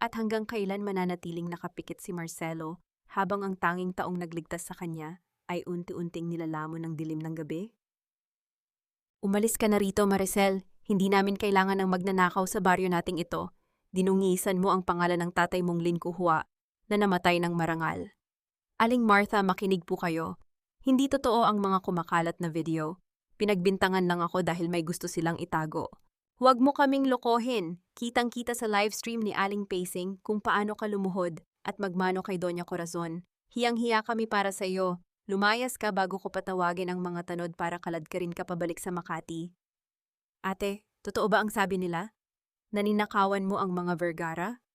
At hanggang kailan mananatiling nakapikit si Marcelo habang ang tanging taong nagligtas sa kanya ay unti-unting nilalamon ng dilim ng gabi? Umalis ka na rito, Maricel. Hindi namin kailangan ng magnanakaw sa baryo nating ito. Dinungisan mo ang pangalan ng tatay mong Linkuhua na namatay ng marangal. Aling Martha, makinig po kayo. Hindi totoo ang mga kumakalat na video. Pinagbintangan lang ako dahil may gusto silang itago. Huwag mo kaming lokohin. Kitang-kita sa livestream ni Aling Pacing kung paano ka lumuhod at magmano kay Doña Corazon. Hiyang-hiya kami para sa iyo. Lumayas ka bago ko patawagin ang mga tanod para kaladkarin ka pabalik sa Makati. Ate, totoo ba ang sabi nila? Naninakawan mo ang mga Vergara?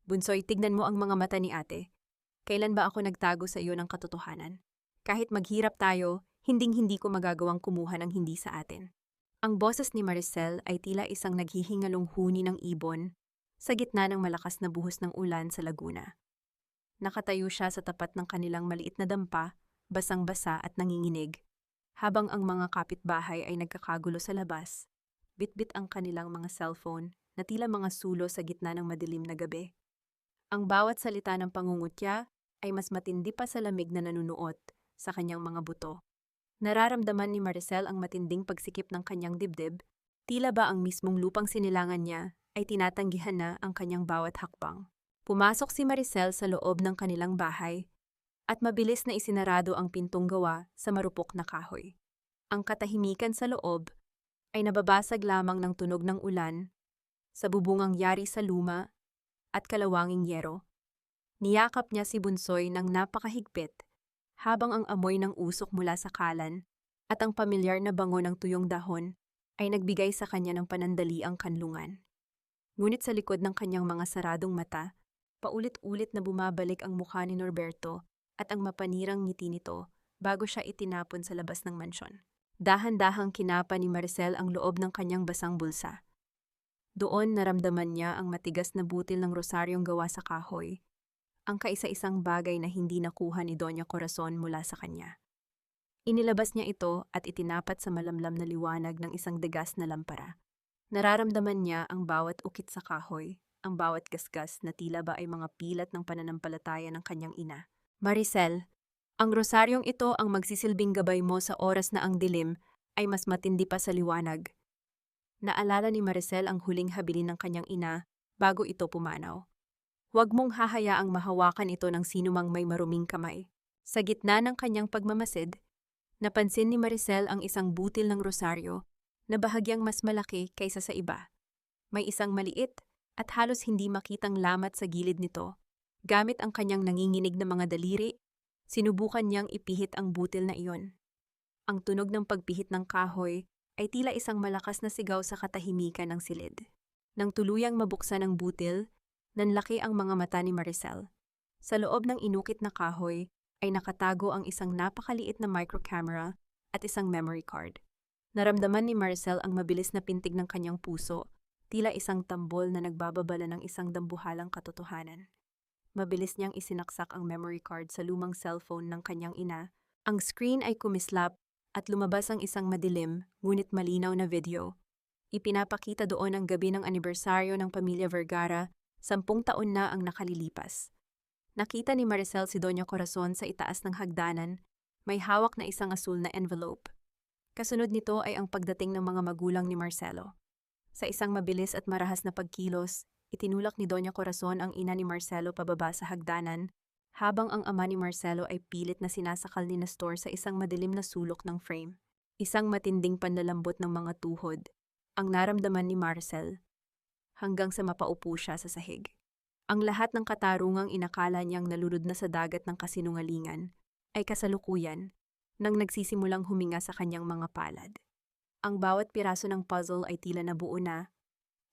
Bunsoy, tignan mo ang mga mata ni ate. Kailan ba ako nagtago sa iyo ng katotohanan? Kahit maghirap tayo, hinding-hindi ko magagawang kumuha ng hindi sa atin. Ang boses ni Maricel ay tila isang naghihingalong huni ng ibon sa gitna ng malakas na buhos ng ulan sa Laguna. Nakatayo siya sa tapat ng kanilang maliit na dampa, basang-basa at nanginginig, habang ang mga kapitbahay ay nagkakagulo sa labas. Bitbit ang kanilang mga cellphone na tila mga sulo sa gitna ng madilim na gabi. Ang bawat salita ng pangungutya ay mas matindi pa sa lamig na nanunuot sa kanyang mga buto. Nararamdaman ni Maricel ang matinding pagsikip ng kanyang dibdib, tila ba ang mismong lupang sinilangan niya ay tinatanggihan na ang kanyang bawat hakbang. Pumasok si Maricel sa loob ng kanilang bahay at mabilis na isinarado ang pintong gawa sa marupok na kahoy. Ang katahimikan sa loob ay nababasag lamang ng tunog ng ulan, sa bubungang yari sa luma at kalawanging yero. Niyakap niya si Bunsoy ng napakahigpit habang ang amoy ng usok mula sa kalan at ang pamilyar na bango ng tuyong dahon ay nagbigay sa kanya ng panandaliang kanlungan. Ngunit sa likod ng kanyang mga saradong mata, paulit-ulit na bumabalik ang mukha ni Norberto at ang mapanirang ngiti nito bago siya itinapon sa labas ng mansyon. Dahan-dahang kinapa ni Maricel ang loob ng kanyang basang bulsa. Doon naramdaman niya ang matigas na butil ng rosaryong gawa sa kahoy, ang kaisa-isang bagay na hindi nakuha ni Doña Corazon mula sa kanya. Inilabas niya ito at itinapat sa malamlam na liwanag ng isang degas na lampara. Nararamdaman niya ang bawat ukit sa kahoy, ang bawat gasgas na tila ba ay mga pilat ng pananampalataya ng kanyang ina. Maricel, ang rosaryong ito ang magsisilbing gabay mo sa oras na ang dilim ay mas matindi pa sa liwanag. Naalala ni Maricel ang huling habilin ng kanyang ina bago ito pumanaw. Huwag mong hahayaang mahawakan ito ng sinumang may maruming kamay. Sa gitna ng kanyang pagmamasid, napansin ni Maricel ang isang butil ng rosaryo na bahagyang mas malaki kaysa sa iba. May isang maliit at halos hindi makitang lamat sa gilid nito. Gamit ang kanyang nanginginig na mga daliri, sinubukan niyang ipihit ang butil na iyon. Ang tunog ng pagpihit ng kahoy ay tila isang malakas na sigaw sa katahimikan ng silid. Nang tuluyang mabuksan ang butil, nanlaki ang mga mata ni Maricel. Sa loob ng inukit na kahoy ay nakatago ang isang napakaliit na microcamera at isang memory card. Naramdaman ni Maricel ang mabilis na pintig ng kanyang puso, tila isang tambol na nagbababala ng isang dambuhalang katotohanan. Mabilis niyang isinaksak ang memory card sa lumang cellphone ng kanyang ina. Ang screen ay kumislap at lumabas ang isang madilim ngunit malinaw na video. Ipinapakita doon ang gabi ng anibersaryo ng pamilya Vergara, 10 taon na ang nakalilipas. Nakita ni Maricel si Doña Corazon sa itaas ng hagdanan, may hawak na isang asul na envelope. Kasunod nito ay ang pagdating ng mga magulang ni Marcelo. Sa isang mabilis at marahas na pagkilos, itinulak ni Doña Corazon ang ina ni Marcelo pababa sa hagdanan, habang ang ama ni Marcelo ay pilit na sinasakal ni Nestor sa isang madilim na sulok ng frame. Isang matinding panlalambot ng mga tuhod, ang naramdaman ni Marcel, hanggang sa mapaupo siya sa sahig. Ang lahat ng katarungang inakala niyang nalulod na sa dagat ng kasinungalingan ay kasalukuyan nang nagsisimulang huminga sa kanyang mga palad. Ang bawat piraso ng puzzle ay tila nabuo na.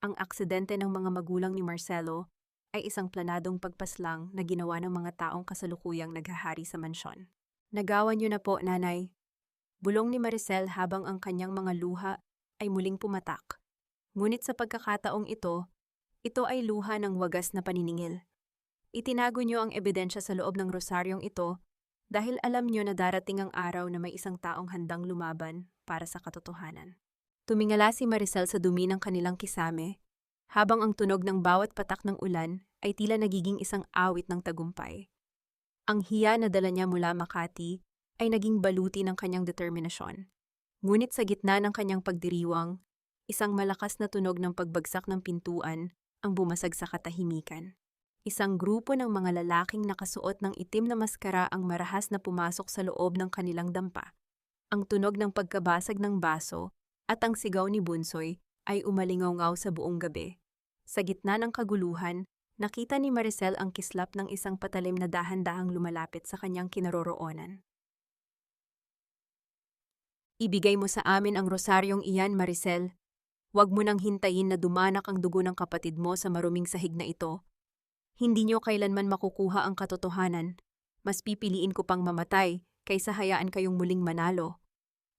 Ang aksidente ng mga magulang ni Marcelo ay isang planadong pagpaslang na ginawa ng mga taong kasalukuyang naghahari sa mansyon. Nagawa niyo na po, nanay. Bulong ni Maricel habang ang kanyang mga luha ay muling pumatak. Ngunit sa pagkakataong ito ay luha ng wagas na paniningil. Itinago niyo ang ebidensya sa loob ng rosaryong ito dahil alam niyo na darating ang araw na may isang taong handang lumaban para sa katotohanan. Tumingala si Maricel sa dumi ng kanilang kisame, habang ang tunog ng bawat patak ng ulan ay tila nagiging isang awit ng tagumpay. Ang hiya na dala niya mula Makati ay naging baluti ng kanyang determinasyon. Ngunit sa gitna ng kanyang pagdiriwang, isang malakas na tunog ng pagbagsak ng pintuan ang bumasag sa katahimikan. Isang grupo ng mga lalaking nakasuot ng itim na maskara ang marahas na pumasok sa loob ng kanilang dampa. Ang tunog ng pagkabasag ng baso at ang sigaw ni Bunsoy ay umalingaw-ngaw sa buong gabi. Sa gitna ng kaguluhan, nakita ni Maricel ang kislap ng isang patalim na dahan-dahang lumalapit sa kanyang kinaroroonan. Ibigay mo sa amin ang rosaryong iyan, Maricel. Huwag mo nang hintayin na dumanak ang dugo ng kapatid mo sa maruming sahig na ito. Hindi niyo kailanman makukuha ang katotohanan. Mas pipiliin ko pang mamatay kaysa hayaan kayong muling manalo.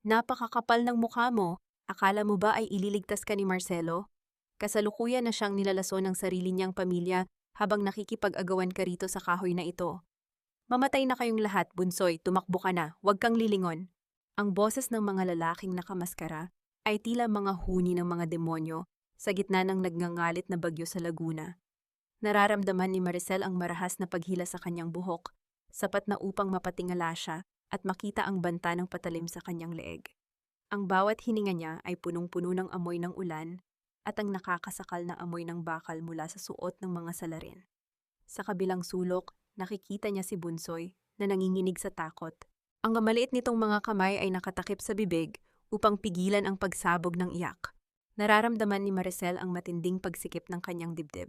Napakakapal ng mukha mo. Akala mo ba ay ililigtas ka ni Marcelo? Kasalukuyan na siyang nilalason ng sarili niyang pamilya habang nakikipag-agawan ka rito sa kahoy na ito. Mamatay na kayong lahat, Bunsoy, tumakbo ka na, huwag kang lilingon. Ang boses ng mga lalaking nakamaskara ay tila mga huni ng mga demonyo sa gitna ng nagngangalit na bagyo sa Laguna. Nararamdaman ni Maricel ang marahas na paghila sa kanyang buhok, sapat na upang mapatingala siya at makita ang banta ng patalim sa kanyang leeg. Ang bawat hininga niya ay punong-puno ng amoy ng ulan at ang nakakasakal na amoy ng bakal mula sa suot ng mga salarin. Sa kabilang sulok, nakikita niya si Bunsoy na nanginginig sa takot. Ang maliit nitong mga kamay ay nakatakip sa bibig upang pigilan ang pagsabog ng iyak. Nararamdaman ni Maricel ang matinding pagsikip ng kanyang dibdib.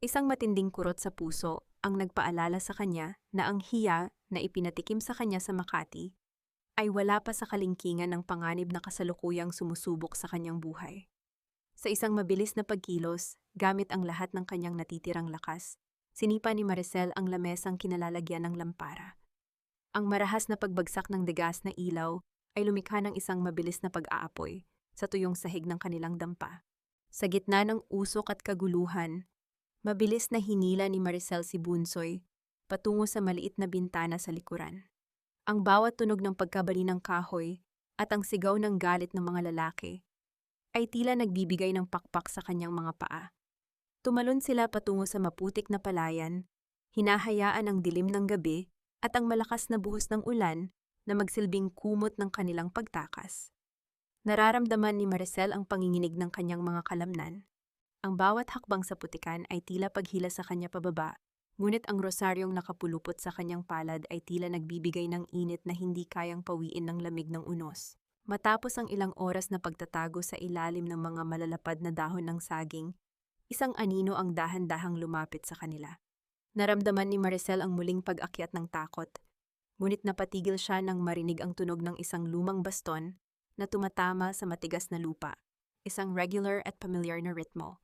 Isang matinding kurot sa puso ang nagpaalala sa kanya na ang hiya na ipinatikim sa kanya sa Makati ay wala pa sa kalingkingan ng panganib na kasalukuyang sumusubok sa kanyang buhay. Sa isang mabilis na pagkilos, gamit ang lahat ng kanyang natitirang lakas, sinipa ni Maricel ang lamesang kinalalagyan ng lampara. Ang marahas na pagbagsak ng degas na ilaw ay lumikha ng isang mabilis na pag-aapoy sa tuyong sahig ng kanilang dampa. Sa gitna ng usok at kaguluhan, mabilis na hinila ni Maricel si Bunsoy patungo sa maliit na bintana sa likuran. Ang bawat tunog ng pagkabali ng kahoy at ang sigaw ng galit ng mga lalaki ay tila nagbibigay ng pakpak sa kanyang mga paa. Tumalon sila patungo sa maputik na palayan, hinahayaan ang dilim ng gabi at ang malakas na buhos ng ulan na magsilbing kumot ng kanilang pagtakas. Nararamdaman ni Maricel ang panginginig ng kanyang mga kalamnan. Ang bawat hakbang sa putikan ay tila paghila sa kanya pababa, ngunit ang rosaryong nakapulupot sa kanyang palad ay tila nagbibigay ng init na hindi kayang pawiin ng lamig ng unos. Matapos ang ilang oras na pagtatago sa ilalim ng mga malalapad na dahon ng saging, isang anino ang dahan-dahang lumapit sa kanila. Naramdaman ni Maricel ang muling pag-akyat ng takot, ngunit napatigil siya nang marinig ang tunog ng isang lumang baston na tumatama sa matigas na lupa, isang regular at familiar na ritmo.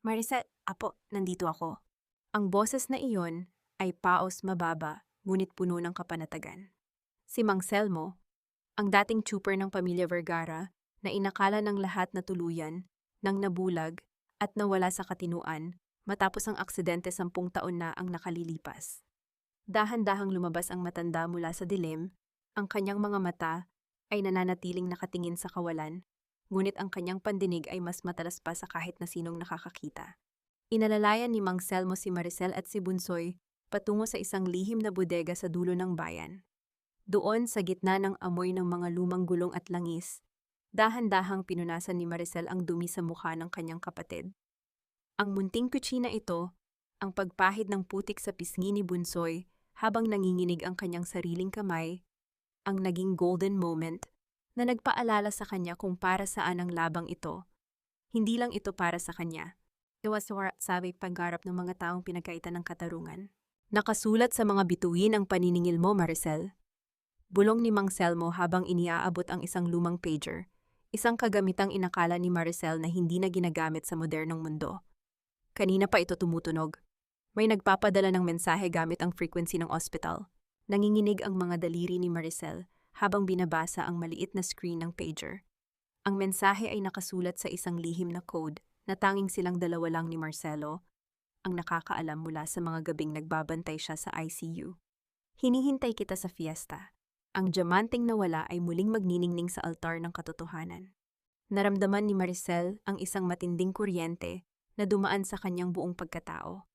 Maricel, apo, nandito ako. Ang boses na iyon ay paos mababa, ngunit puno ng kapanatagan. Si Mang Selmo, ang dating trooper ng pamilya Vergara na inakala ng lahat na tuluyan, nang nabulag at nawala sa katinuan matapos ang aksidente 10 taon na ang nakalilipas. Dahan-dahang lumabas ang matanda mula sa dilim, ang kanyang mga mata ay nananatiling nakatingin sa kawalan, ngunit ang kanyang pandinig ay mas matalas pa sa kahit na sinong nakakakita. Inalalayan ni Mang Selmo si Maricel at si Bunsoy patungo sa isang lihim na bodega sa dulo ng bayan. Doon sa gitna ng amoy ng mga lumang gulong at langis, dahan-dahang pinunasan ni Maricel ang dumi sa mukha ng kanyang kapatid. Ang munting kutsina ito, ang pagpahid ng putik sa pisngi ni Bunsoy habang nanginginig ang kanyang sariling kamay, ang naging golden moment na nagpaalala sa kanya kung para saan ang labang ito. Hindi lang ito para sa kanya. Iwaswara sabi paggarap ng mga taong pinagkaitan ng katarungan. Nakasulat sa mga bituin ang paniningil mo, Maricel. Bulong ni Mang Selmo habang iniaabot ang isang lumang pager, isang kagamitang inakala ni Maricel na hindi na ginagamit sa modernong mundo. Kanina pa ito tumutunog. May nagpapadala ng mensahe gamit ang frequency ng ospital. Nanginginig ang mga daliri ni Maricel habang binabasa ang maliit na screen ng pager. Ang mensahe ay nakasulat sa isang lihim na code na tanging silang dalawa lang ni Marcelo ang nakakaalam mula sa mga gabing nagbabantay siya sa ICU. Hinihintay kita sa fiesta. Ang diamanteng nawala ay muling magniningning sa altar ng katotohanan. Naramdaman ni Maricel ang isang matinding kuryente na dumaan sa kanyang buong pagkatao.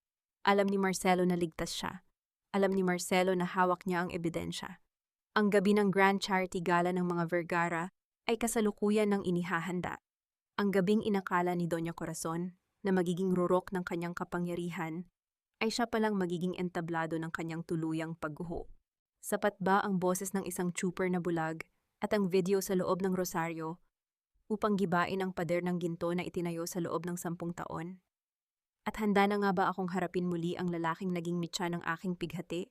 Alam ni Marcelo na ligtas siya. Alam ni Marcelo na hawak niya ang ebidensya. Ang gabi ng Grand Charity Gala ng mga Vergara ay kasalukuyan ng inihahanda. Ang gabing inakala ni Doña Corazon na magiging rurok ng kanyang kapangyarihan ay siya palang magiging entablado ng kanyang tuluyang pagguho. Sapat ba ang boses ng isang trooper na bulag at ang video sa loob ng rosaryo upang gibain ang pader ng ginto na itinayo sa loob ng 10 taon? At handa na nga ba akong harapin muli ang lalaking naging mitya ng aking pighati?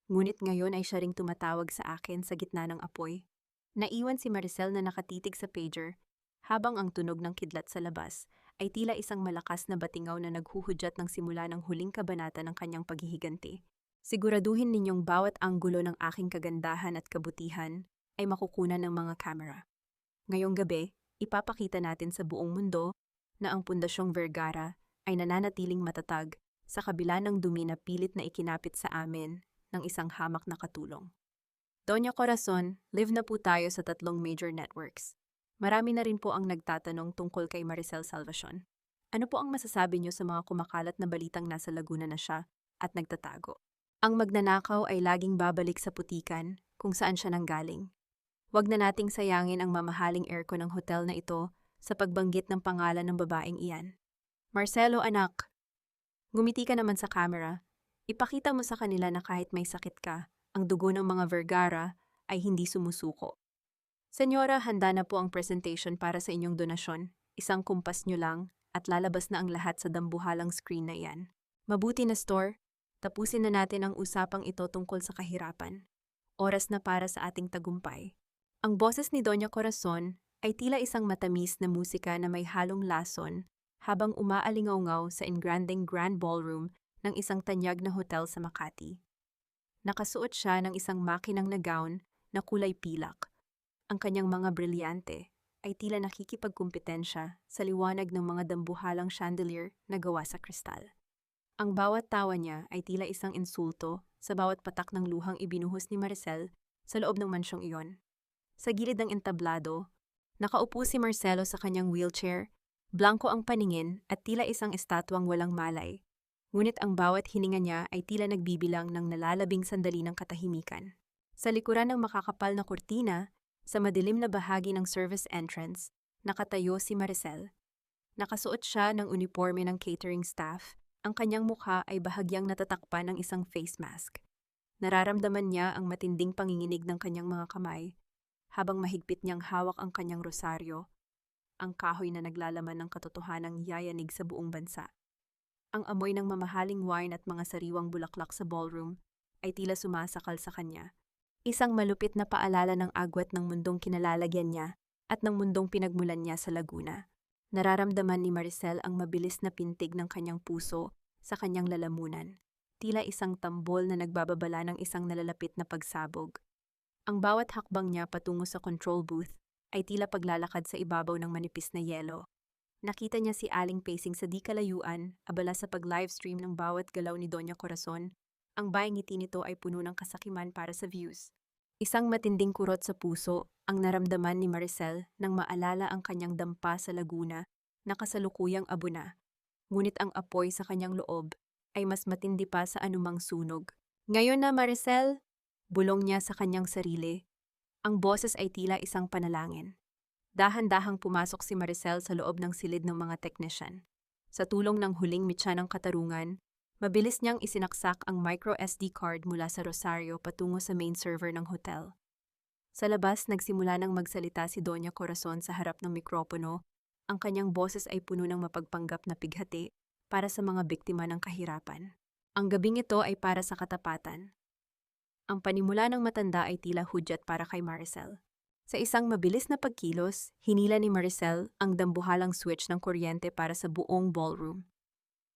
Ngunit ngayon ay siya ring tumatawag sa akin sa gitna ng apoy. Naiwan si Maricel na nakatitig sa pager habang ang tunog ng kidlat sa labas ay tila isang malakas na batingaw na naghuhudyat ng simula ng huling kabanata ng kanyang paghihiganti. Siguraduhin ninyong bawat anggulo ng aking kagandahan at kabutihan ay makukunan ng mga kamera. Ngayong gabi, ipapakita natin sa buong mundo na ang Pundasyong Vergara ay nananatiling matatag sa kabila ng dumi na pilit na ikinapit sa amin ng isang hamak na katulong. Doña Corazon, live na po tayo sa 3 major networks. Marami na rin po ang nagtatanong tungkol kay Maricel Salvacion. Ano po ang masasabi niyo sa mga kumakalat na balitang nasa Laguna na siya at nagtatago? Ang magnanakaw ay laging babalik sa putikan kung saan siya nanggaling. Huwag na nating sayangin ang mamahaling aircon ng hotel na ito sa pagbanggit ng pangalan ng babaeng iyan. Marcelo, anak, ngumiti ka naman sa camera. Ipakita mo sa kanila na kahit may sakit ka, ang dugo ng mga Vergara ay hindi sumusuko. Senyora, handa na po ang presentation para sa inyong donasyon. Isang kumpas nyo lang at lalabas na ang lahat sa dambuhalang screen na iyan. Mabuti na, Store. Tapusin na natin ang usapang ito tungkol sa kahirapan. Oras na para sa ating tagumpay. Ang boses ni Doña Corazon ay tila isang matamis na musika na may halong lason habang umaalingaw-ngaw sa engranding grand ballroom ng isang tanyag na hotel sa Makati. Nakasuot siya ng isang makinang na gown na kulay pilak. Ang kanyang mga brilyante ay tila nakikipagkumpetensya sa liwanag ng mga dambuhalang chandelier na gawa sa kristal. Ang bawat tawa niya ay tila isang insulto sa bawat patak ng luhang ibinuhos ni Maricel sa loob ng mansyong iyon. Sa gilid ng entablado, nakaupo si Marcelo sa kanyang wheelchair, blanko ang paningin at tila isang estatwang walang malay. Ngunit ang bawat hininga niya ay tila nagbibilang ng nalalabing sandali ng katahimikan. Sa likuran ng makakapal na kurtina, sa madilim na bahagi ng service entrance, nakatayo si Maricel. Nakasuot siya ng uniforme ng catering staff. Ang kanyang mukha ay bahagyang natatakpan ng isang face mask. Nararamdaman niya ang matinding panginginig ng kanyang mga kamay habang mahigpit niyang hawak ang kanyang rosaryo, ang kahoy na naglalaman ng katotohanang yayanig sa buong bansa. Ang amoy ng mamahaling wine at mga sariwang bulaklak sa ballroom ay tila sumasakal sa kanya. Isang malupit na paalala ng agwat ng mundong kinalalagyan niya at ng mundong pinagmulan niya sa Laguna. Nararamdaman ni Maricel ang mabilis na pintig ng kanyang puso sa kanyang lalamunan, tila isang tambol na nagbababala ng isang nalalapit na pagsabog. Ang bawat hakbang niya patungo sa control booth ay tila paglalakad sa ibabaw ng manipis na yelo. Nakita niya si Aling pacing sa di kalayuan, abala sa pag-livestream ng bawat galaw ni Doña Corazon. Ang bayang ngiti nito ay puno ng kasakiman para sa views. Isang matinding kurot sa puso ang naramdaman ni Maricel nang maalala ang kanyang dampa sa Laguna na kasalukuyang abo na. Ngunit ang apoy sa kanyang loob ay mas matindi pa sa anumang sunog. Ngayon na Maricel, bulong niya sa kanyang sarili, ang boses ay tila isang panalangin. Dahan-dahang pumasok si Maricel sa loob ng silid ng mga teknisyan. Sa tulong ng huling mitya ng katarungan, mabilis niyang isinaksak ang micro SD card mula sa Rosario patungo sa main server ng hotel. Sa labas, nagsimula ng magsalita si Doña Corazon sa harap ng mikropono. Ang kanyang boses ay puno ng mapagpanggap na pighati para sa mga biktima ng kahirapan. Ang gabing ito ay para sa katapatan. Ang panimula ng matanda ay tila hudyat para kay Maricel. Sa isang mabilis na pagkilos, hinila ni Maricel ang dambuhalang switch ng kuryente para sa buong ballroom.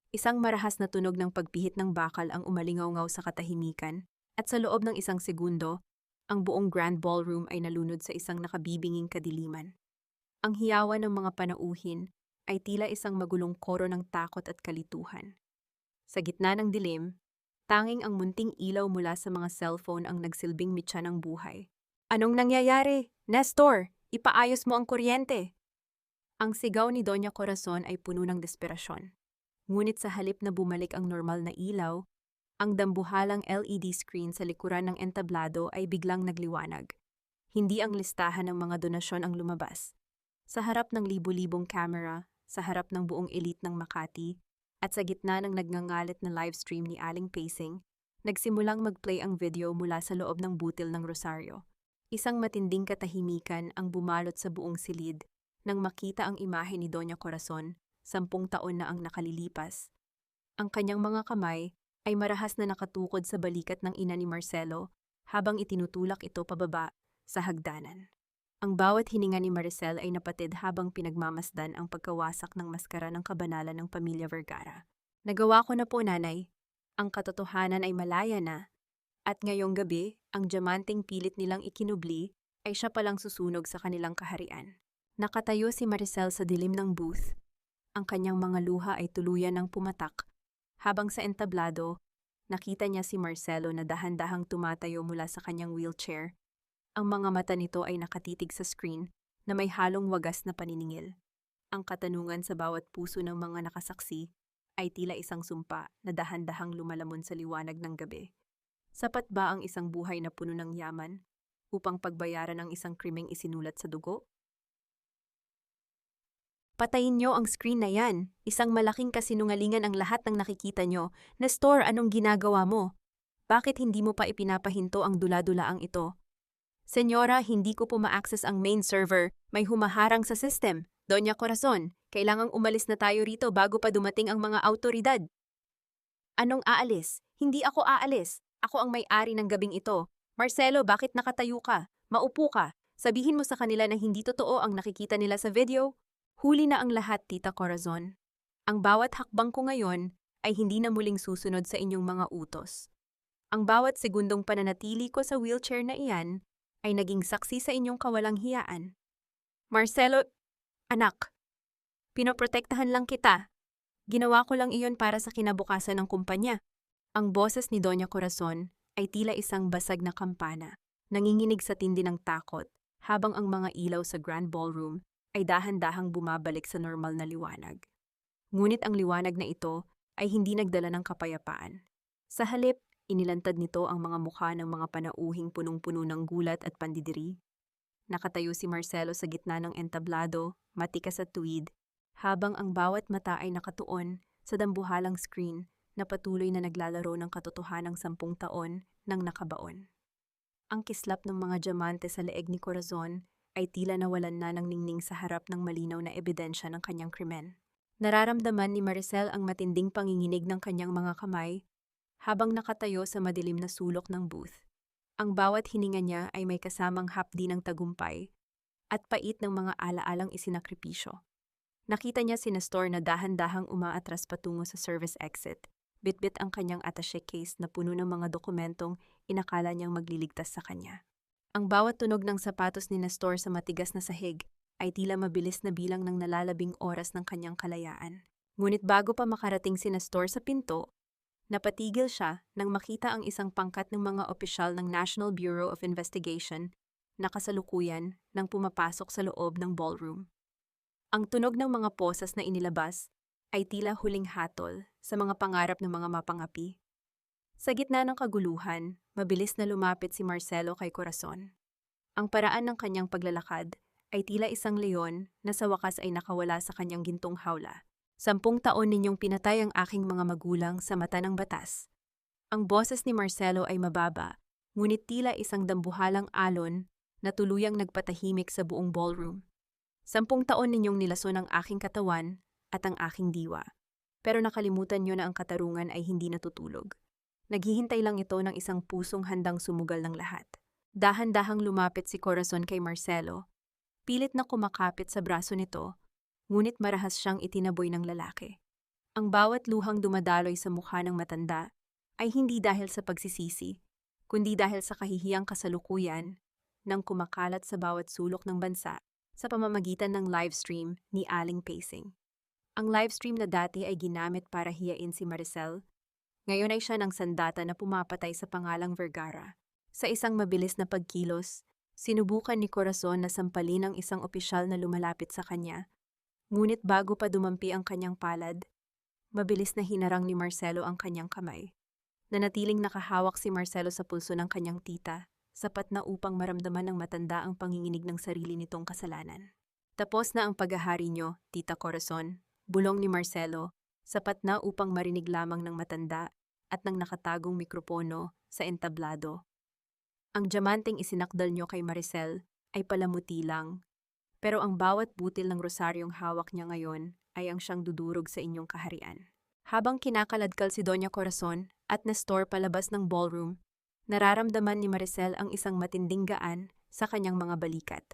Isang marahas na tunog ng pagpihit ng bakal ang umalingaw-ngaw sa katahimikan, at sa loob ng isang segundo, ang buong grand ballroom ay nalunod sa isang nakabibinging kadiliman. Ang hiyawan ng mga panauhin ay tila isang magulong koro ng takot at kalituhan. Sa gitna ng dilim, tanging ang munting ilaw mula sa mga cellphone ang nagsilbing mitya ng buhay. Anong nangyayari? Nestor, ipaayos mo ang kuryente! Ang sigaw ni Doña Corazon ay puno ng desperasyon. Ngunit sa halip na bumalik ang normal na ilaw, ang dambuhalang LED screen sa likuran ng entablado ay biglang nagliwanag. Hindi ang listahan ng mga donasyon ang lumabas. Sa harap ng libu-libong camera, sa harap ng buong elite ng Makati, at sa gitna ng nagngangalit na livestream ni Aling Pacing, nagsimulang mag-play ang video mula sa loob ng butil ng Rosario. Isang matinding katahimikan ang bumalot sa buong silid nang makita ang imahe ni Doña Corazon, 10 taon na ang nakalilipas. Ang kanyang mga kamay ay marahas na nakatukod sa balikat ng ina ni Marcelo habang itinutulak ito pababa sa hagdanan. Ang bawat hininga ni Maricel ay napatid habang pinagmamasdan ang pagkawasak ng maskara ng kabanalan ng pamilya Vergara. Nagawa ko na po, nanay. Ang katotohanan ay malaya na. At ngayong gabi, ang diamanteng pilit nilang ikinubli ay siya palang susunog sa kanilang kaharian. Nakatayo si Maricel sa dilim ng booth. Ang kanyang mga luha ay tuluyan ng pumatak. Habang sa entablado, nakita niya si Marcelo na dahan-dahang tumatayo mula sa kanyang wheelchair. Ang mga mata nito ay nakatitig sa screen na may halong wagas na paniningil. Ang katanungan sa bawat puso ng mga nakasaksi ay tila isang sumpa na dahan-dahang lumalamon sa liwanag ng gabi. Sapat ba ang isang buhay na puno ng yaman upang pagbayaran ang isang krimeng isinulat sa dugo? Patayin niyo ang screen na yan. Isang malaking kasinungalingan ang lahat ng nakikita niyo. Nestor, anong ginagawa mo? Bakit hindi mo pa ipinapahinto ang dula-dulaang ito? Senyora, hindi ko po ma-access ang main server. May humaharang sa system. Doña Corazon, kailangang umalis na tayo rito bago pa dumating ang mga autoridad. Anong aalis? Hindi ako aalis. Ako ang may-ari ng gabing ito. Marcelo, bakit nakatayo ka? Maupo ka. Sabihin mo sa kanila na hindi totoo ang nakikita nila sa video. Huli na ang lahat, Tita Corazon. Ang bawat hakbang ko ngayon ay hindi na muling susunod sa inyong mga utos. Ang bawat segundong pananatili ko sa wheelchair na iyan ay naging saksi sa inyong kawalang hiyaan. Marcelo, anak, pinoprotektahan lang kita. Ginawa ko lang iyon para sa kinabukasan ng kumpanya. Ang boses ni Doña Corazon ay tila isang basag na kampana, nanginginig sa tindi ng takot, habang ang mga ilaw sa Grand Ballroom ay dahan-dahang bumabalik sa normal na liwanag. Ngunit ang liwanag na ito ay hindi nagdala ng kapayapaan. Sa halip, inilantad nito ang mga mukha ng mga panauhing punong-puno ng gulat at pandidiri. Nakatayo si Marcelo sa gitna ng entablado, matikas at tuwid, habang ang bawat mata ay nakatuon sa dambuhalang screen na patuloy na naglalaro ng katotohanang 10 taon nang nakabaon. Ang kislap ng mga diamante sa leeg ni Corazon ay tila nawalan na ng ningning sa harap ng malinaw na ebidensya ng kanyang krimen. Nararamdaman ni Maricel ang matinding panginginig ng kanyang mga kamay habang nakatayo sa madilim na sulok ng booth. Ang bawat hininga niya ay may kasamang hapdi ng tagumpay at pait ng mga alaalang isinakripisyo. Nakita niya si Nestor na dahan-dahang umaatras patungo sa service exit. Bitbit ang kanyang attaché case na puno ng mga dokumentong inakala niyang magliligtas sa kanya. Ang bawat tunog ng sapatos ni Nestor sa matigas na sahig ay tila mabilis na bilang ng nalalabing oras ng kanyang kalayaan. Ngunit bago pa makarating si Nestor sa pinto, Napatigil siya nang makita ang isang pangkat ng mga opisyal ng National Bureau of Investigation na kasalukuyan nang pumapasok sa loob ng ballroom. Ang tunog ng mga posas na inilabas ay tila huling hatol sa mga pangarap ng mga mapangapi. Sa gitna ng kaguluhan, mabilis na lumapit si Marcelo kay Corazon. Ang paraan ng kanyang paglalakad ay tila isang leon na sa wakas ay nakawala sa kanyang gintong hawla. 10 taon ninyong pinatay ang aking mga magulang sa mata ng batas. Ang boses ni Marcelo ay mababa, ngunit tila isang dambuhalang alon na tuluyang nagpatahimik sa buong ballroom. 10 taon ninyong nilason ang aking katawan at ang aking diwa. Pero nakalimutan niyo na ang katarungan ay hindi natutulog. Naghihintay lang ito ng isang pusong handang sumugal ng lahat. Dahan-dahang lumapit si Corazon kay Marcelo. Pilit na kumakapit sa braso nito, ngunit marahas siyang itinaboy ng lalaki. Ang bawat luhang dumadaloy sa mukha ng matanda ay hindi dahil sa pagsisisi, kundi dahil sa kahihiyang kasalukuyan nang kumakalat sa bawat sulok ng bansa sa pamamagitan ng livestream ni Aling Pacing. Ang livestream na dati ay ginamit para hiyain si Maricel, ngayon ay siya ng sandata na pumapatay sa pangalang Vergara. Sa isang mabilis na pagkilos, sinubukan ni Corazon na sampalin ang isang opisyal na lumalapit sa kanya. Ngunit bago pa dumampi ang kanyang palad, mabilis na hinarang ni Marcelo ang kanyang kamay. Nanatiling nakahawak si Marcelo sa pulso ng kanyang tita, sapat na upang maramdaman ng matanda ang panginginig ng sarili nitong kasalanan. Tapos na ang paghahari niyo, Tita Corazon, bulong ni Marcelo, sapat na upang marinig lamang ng matanda at ng nakatagong mikropono sa entablado. Ang diamanteng isinakdal niyo kay Maricel ay palamuti lang. Pero ang bawat butil ng rosaryong hawak niya ngayon ay ang siyang dudurog sa inyong kaharian. Habang kinakaladkal si Doña Corazon at Nestor palabas ng ballroom, nararamdaman ni Maricel ang isang matinding gaan sa kanyang mga balikat.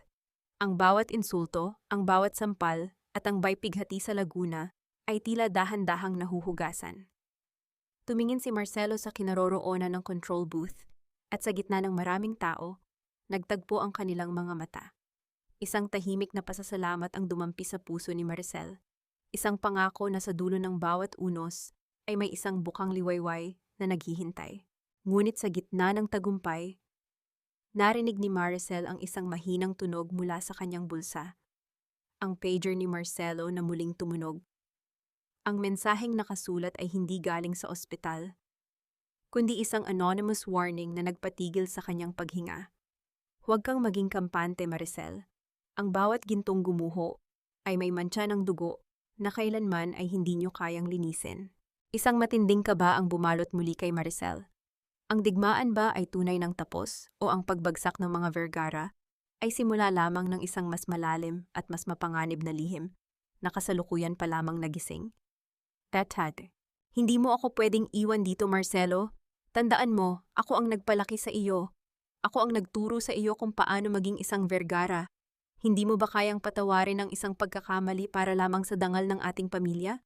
Ang bawat insulto, ang bawat sampal, at ang baypighati sa Laguna ay tila dahan-dahang nahuhugasan. Tumingin si Marcelo sa kinaroroonan ng control booth at sa gitna ng maraming tao, nagtagpo ang kanilang mga mata. Isang tahimik na pasasalamat ang dumampi sa puso ni Maricel. Isang pangako na sa dulo ng bawat unos ay may isang bukang liwayway na naghihintay. Ngunit sa gitna ng tagumpay, narinig ni Maricel ang isang mahinang tunog mula sa kanyang bulsa. Ang pager ni Marcelo na muling tumunog. Ang mensaheng nakasulat ay hindi galing sa ospital, kundi isang anonymous warning na nagpatigil sa kanyang paghinga. Huwag kang maging kampante, Maricel. Ang bawat gintong gumuho ay may mantsa ng dugo na kailanman ay hindi nyo kayang linisin. Isang matinding kaba ang bumalot muli kay Maricel. Ang digmaan ba ay tunay ng tapos o ang pagbagsak ng mga Vergara ay simula lamang ng isang mas malalim at mas mapanganib na lihim na kasalukuyan pa lamang nagising? Tatad, hindi mo ako pwedeng iwan dito, Marcelo. Tandaan mo, ako ang nagpalaki sa iyo. Ako ang nagturo sa iyo kung paano maging isang Vergara. Hindi mo ba kayang patawarin ang isang pagkakamali para lamang sa dangal ng ating pamilya?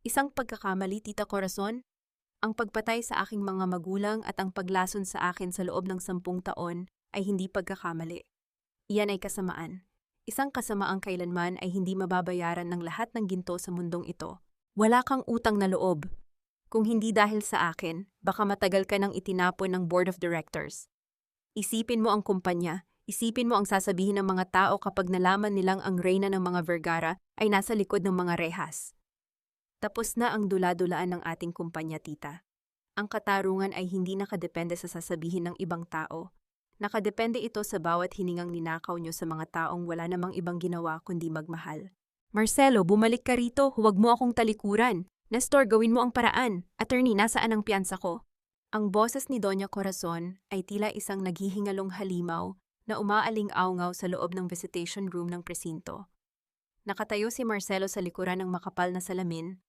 Isang pagkakamali, Tita Corazon? Ang pagpatay sa aking mga magulang at ang paglason sa akin sa loob ng 10 taon ay hindi pagkakamali. Iyan ay kasamaan. Isang kasamaang kailanman ay hindi mababayaran ng lahat ng ginto sa mundong ito. Wala kang utang na loob. Kung hindi dahil sa akin, baka matagal ka nang itinapon ng Board of Directors. Isipin mo ang kumpanya. Isipin mo ang sasabihin ng mga tao kapag nalaman nilang ang reyna ng mga Vergara ay nasa likod ng mga rehas. Tapos na ang dula-dulaan ng ating kumpanya, tita. Ang katarungan ay hindi nakadepende sa sasabihin ng ibang tao. Nakadepende ito sa bawat hiningang ninakaw nyo sa mga taong wala namang ibang ginawa kundi magmahal. Marcelo, bumalik ka rito. Huwag mo akong talikuran. Nestor, gawin mo ang paraan. Attorney, nasaan ang piyansa ko? Ang boses ni Doña Corazon ay tila isang naghihingalong halimaw na umaaling-awngaw sa loob ng visitation room ng presinto. Nakatayo si Marcelo sa likuran ng makapal na salamin.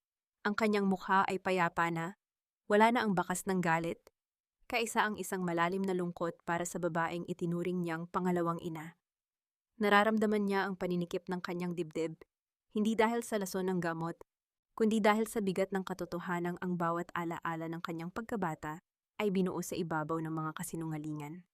Ang kanyang mukha ay payapa na, wala na ang bakas ng galit, kaisa ang isang malalim na lungkot para sa babaeng itinuring niyang pangalawang ina. Nararamdaman niya ang paninikip ng kanyang dibdib, hindi dahil sa lason ng gamot, kundi dahil sa bigat ng katotohanang ang bawat alaala ng kanyang pagkabata ay binuo sa ibabaw ng mga kasinungalingan.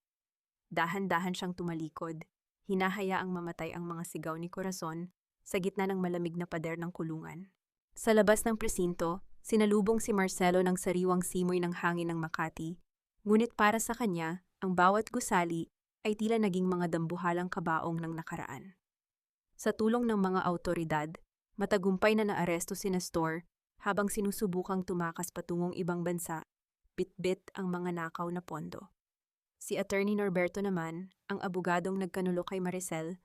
Dahan-dahan siyang tumalikod, hinahayaang mamatay ang mga sigaw ni Corazon sa gitna ng malamig na pader ng kulungan. Sa labas ng presinto, Sinalubong si Marcelo ng sariwang simoy ng hangin ng Makati, ngunit para sa kanya, ang bawat gusali ay tila naging mga dambuhalang kabaong ng nakaraan. Sa tulong ng mga awtoridad, matagumpay na naaresto si Nestor habang sinusubukang tumakas patungong ibang bansa, bitbit ang mga nakaw na pondo. Si Attorney Norberto naman, ang abogadong nagkanulo kay Maricel,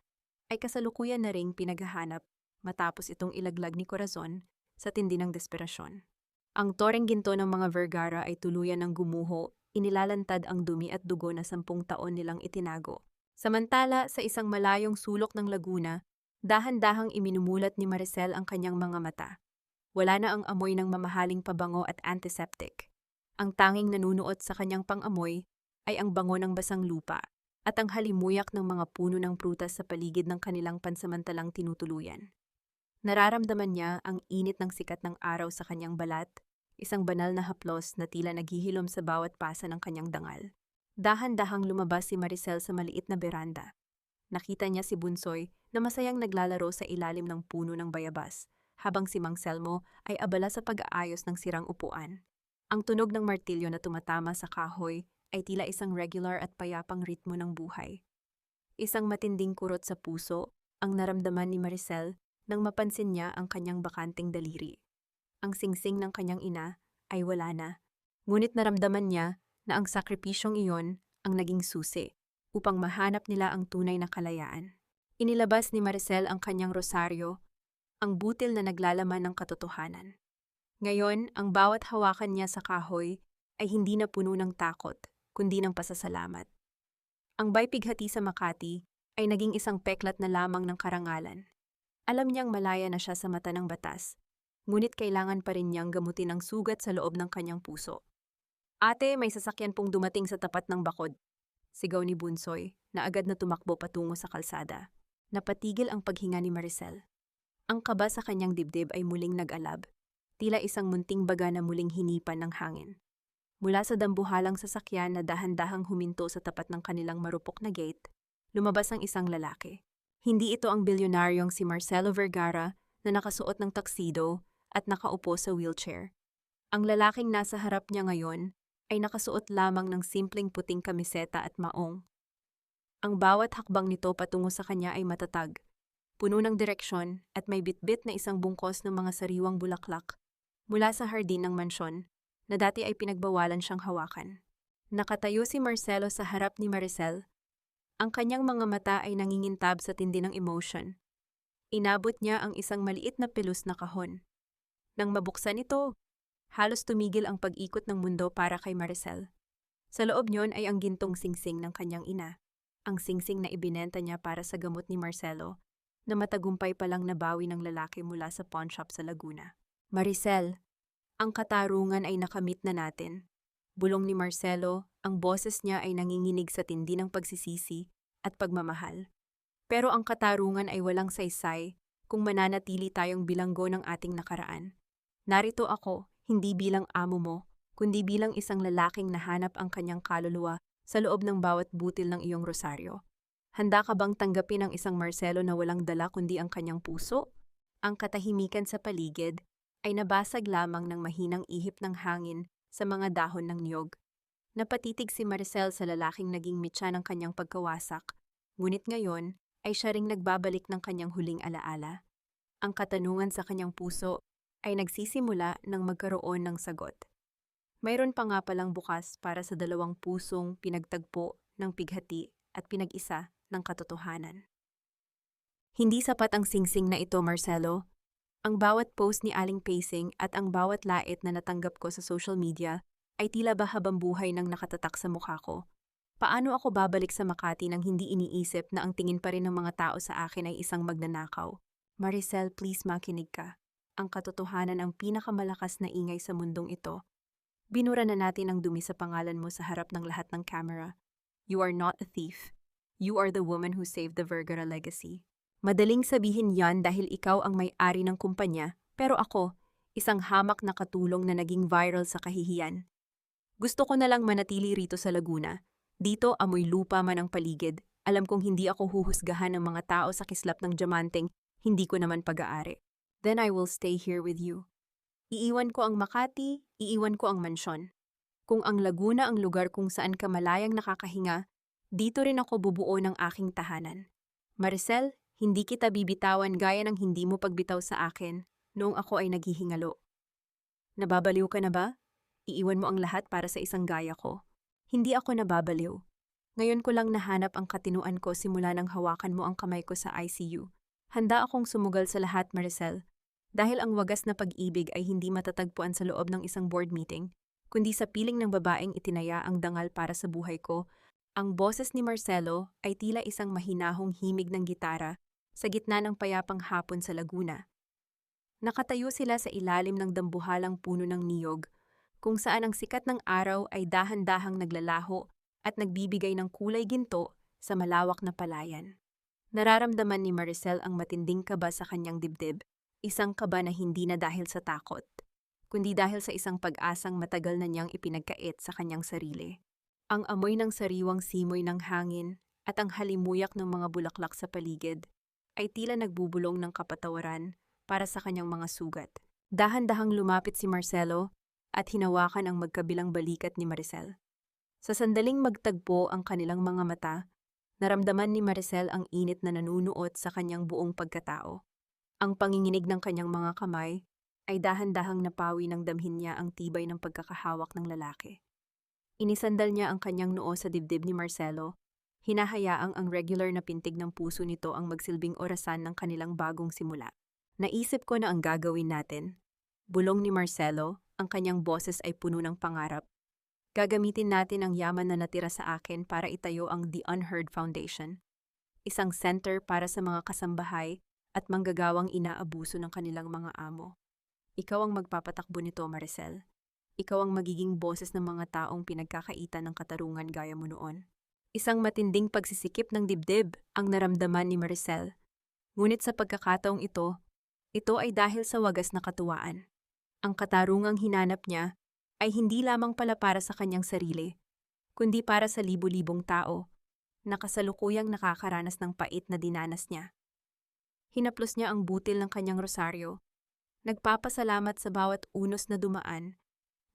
ay kasalukuyan na ring pinaghahanap matapos itong ilaglag ni Corazon sa tindi ng desperasyon. Ang toreng ginto ng mga Vergara ay tuluyan ng gumuho, inilalantad ang dumi at dugo na 10 taon nilang itinago. Samantala, sa isang malayong sulok ng Laguna, dahan-dahang iminumulat ni Maricel ang kanyang mga mata. Wala na ang amoy ng mamahaling pabango at antiseptic. Ang tanging nanunuot sa kanyang pang-amoy ay ang bango ng basang lupa at ang halimuyak ng mga puno ng prutas sa paligid ng kanilang pansamantalang tinutuluyan. Nararamdaman niya ang init ng sikat ng araw sa kanyang balat, isang banal na haplos na tila naghihilom sa bawat pasa ng kanyang dangal. Dahan-dahang lumabas si Maricel sa maliit na beranda. Nakita niya si Bunsoy na masayang naglalaro sa ilalim ng puno ng bayabas, habang si Mang Selmo ay abala sa pag-aayos ng sirang upuan. Ang tunog ng martilyo na tumatama sa kahoy ay tila isang regular at payapang ritmo ng buhay. Isang matinding kurot sa puso ang naramdaman ni Maricel nang mapansin niya ang kanyang bakanting daliri. Ang singsing ng kanyang ina ay wala na, ngunit naramdaman niya na ang sakripisyong iyon ang naging susi upang mahanap nila ang tunay na kalayaan. Inilabas ni Maricel ang kanyang rosaryo, ang butil na naglalaman ng katotohanan. Ngayon, ang bawat hawakan niya sa kahoy ay hindi na puno ng takot, kundi ng pasasalamat. Ang baypighati sa Makati ay naging isang peklat na lamang ng karangalan. Alam niyang malaya na siya sa mata ng batas, ngunit kailangan pa rin niyang gamutin ang sugat sa loob ng kanyang puso. Ate, may sasakyan pong dumating sa tapat ng bakod. Sigaw ni Bunsoy, na agad na tumakbo patungo sa kalsada. Napatigil ang paghinga ni Maricel. Ang kaba sa kanyang dibdib ay muling nag-alab, tila isang munting baga na muling hinipan ng hangin. Mula sa dambuhalang sasakyan na dahan-dahang huminto sa tapat ng kanilang marupok na gate, lumabas ang isang lalaki. Hindi ito ang bilyonaryong si Marcelo Vergara na nakasuot ng tuxedo at nakaupo sa wheelchair. Ang lalaking nasa harap niya ngayon ay nakasuot lamang ng simpleng puting kamiseta at maong. Ang bawat hakbang nito patungo sa kanya ay matatag, puno ng direksyon at may bitbit na isang bungkos ng mga sariwang bulaklak mula sa hardin ng mansyon na dati ay pinagbawalan siyang hawakan. Nakatayo si Marcelo sa harap ni Maricel. Ang kanyang mga mata ay nangingintab sa tindi ng emotion. Inabot niya ang isang maliit na pilus na kahon. Nang mabuksan ito, halos tumigil ang pag-ikot ng mundo para kay Maricel. Sa loob niyon ay ang gintong singsing ng kanyang ina, ang singsing na ibinenta niya para sa gamot ni Marcelo, na matagumpay palang nabawi ng lalaki mula sa pawn shop sa Laguna. Maricel, ang katarungan ay nakamit na natin. Bulong ni Marcelo, ang boses niya ay nanginginig sa tindi ng pagsisisi at pagmamahal. Pero ang katarungan ay walang saysay kung mananatili tayong bilanggo ng ating nakaraan. Narito ako, hindi bilang amo mo, kundi bilang isang lalaking nahanap ang kanyang kaluluwa sa loob ng bawat butil ng iyong rosaryo. Handa ka bang tanggapin ang isang Marcelo na walang dala kundi ang kanyang puso? Ang katahimikan sa paligid ay nabasag lamang ng mahinang ihip ng hangin sa mga dahon ng niyog. Napatitig si Maricel sa lalaking naging mitya ng kanyang pagkawasak, ngunit ngayon ay siya ring nagbabalik ng kanyang huling alaala. Ang katanungan sa kanyang puso ay nagsisimula ng magkaroon ng sagot. Mayroon pa nga palang bukas para sa dalawang pusong pinagtagpo ng pighati at pinag-isa ng katotohanan. Hindi sapat ang singsing na ito, Marcelo. Ang bawat post ni Aling Pacing at ang bawat lait na natanggap ko sa social media ay tila ba habang buhay nang nakatatak sa mukha ko. Paano ako babalik sa Makati nang hindi iniisip na ang tingin pa rin ng mga tao sa akin ay isang magnanakaw? Maricel, please makinig ka. Ang katotohanan ang pinakamalakas na ingay sa mundong ito. Binura na natin ang dumi sa pangalan mo sa harap ng lahat ng camera. You are not a thief. You are the woman who saved the Vergara legacy. Madaling sabihin yan dahil ikaw ang may-ari ng kumpanya, pero ako, isang hamak na katulong na naging viral sa kahihiyan. Gusto ko na lang manatili rito sa Laguna. Dito amoy lupa man ang paligid. Alam kong hindi ako huhusgahan ng mga tao sa kislap ng diamanteng, hindi ko naman pag-aari. Then I will stay here with you. Iiwan ko ang Makati, iiwan ko ang mansyon. Kung ang Laguna ang lugar kung saan ka malayang nakakahinga, dito rin ako bubuo ng aking tahanan. Maricel, hindi kita bibitawan gaya ng hindi mo pagbitaw sa akin noong ako ay naghihingalo. Nababaliw ka na ba? Iiwan mo ang lahat para sa isang gaya ko. Hindi ako nababaliw. Ngayon ko lang nahanap ang katinuan ko simula nang hawakan mo ang kamay ko sa ICU. Handa akong sumugal sa lahat, Maricel. Dahil ang wagas na pag-ibig ay hindi matatagpuan sa loob ng isang board meeting, kundi sa piling ng babaeng itinaya ang dangal para sa buhay ko. Ang boses ni Marcelo ay tila isang mahinahong himig ng gitara sa gitna ng payapang hapon sa Laguna. Nakatayo sila sa ilalim ng dambuhalang puno ng niyog, kung saan ang sikat ng araw ay dahan-dahang naglalaho at nagbibigay ng kulay ginto sa malawak na palayan. Nararamdaman ni Maricel ang matinding kaba sa kanyang dibdib, isang kaba na hindi na dahil sa takot, kundi dahil sa isang pag-asang matagal na niyang ipinagkait sa kanyang sarili. Ang amoy ng sariwang simoy ng hangin at ang halimuyak ng mga bulaklak sa paligid ay tila nagbubulong ng kapatawaran para sa kanyang mga sugat. Dahan-dahang lumapit si Marcelo at hinawakan ang magkabilang balikat ni Maricel. Sa sandaling magtagpo ang kanilang mga mata, naramdaman ni Maricel ang init na nanunuot sa kanyang buong pagkatao. Ang panginginig ng kanyang mga kamay ay dahan-dahang napawi ng damhin niya ang tibay ng pagkakahawak ng lalaki. Inisandal niya ang kanyang noo sa dibdib ni Marcelo, hinahayaang ang regular na pintig ng puso nito ang magsilbing orasan ng kanilang bagong simula. Naisip ko na ang gagawin natin. Bulong ni Marcelo, ang kanyang boses ay puno ng pangarap. Gagamitin natin ang yaman na natira sa akin para itayo ang The Unheard Foundation, isang center para sa mga kasambahay at manggagawang inaabuso ng kanilang mga amo. Ikaw ang magpapatakbo nito, Maricel. Ikaw ang magiging boses ng mga taong pinagkakaitan ng katarungan gaya mo noon. Isang matinding pagsisikip ng dibdib ang naramdaman ni Maricel. Ngunit sa pagkakataong ito ay dahil sa wagas na katuwaan. Ang katarungang hinanap niya ay hindi lamang pala para sa kanyang sarili, kundi para sa libu-libong tao na kasalukuyang nakakaranas ng pait na dinanas niya. Hinaplos niya ang butil ng kanyang rosaryo, nagpapasalamat sa bawat unos na dumaan,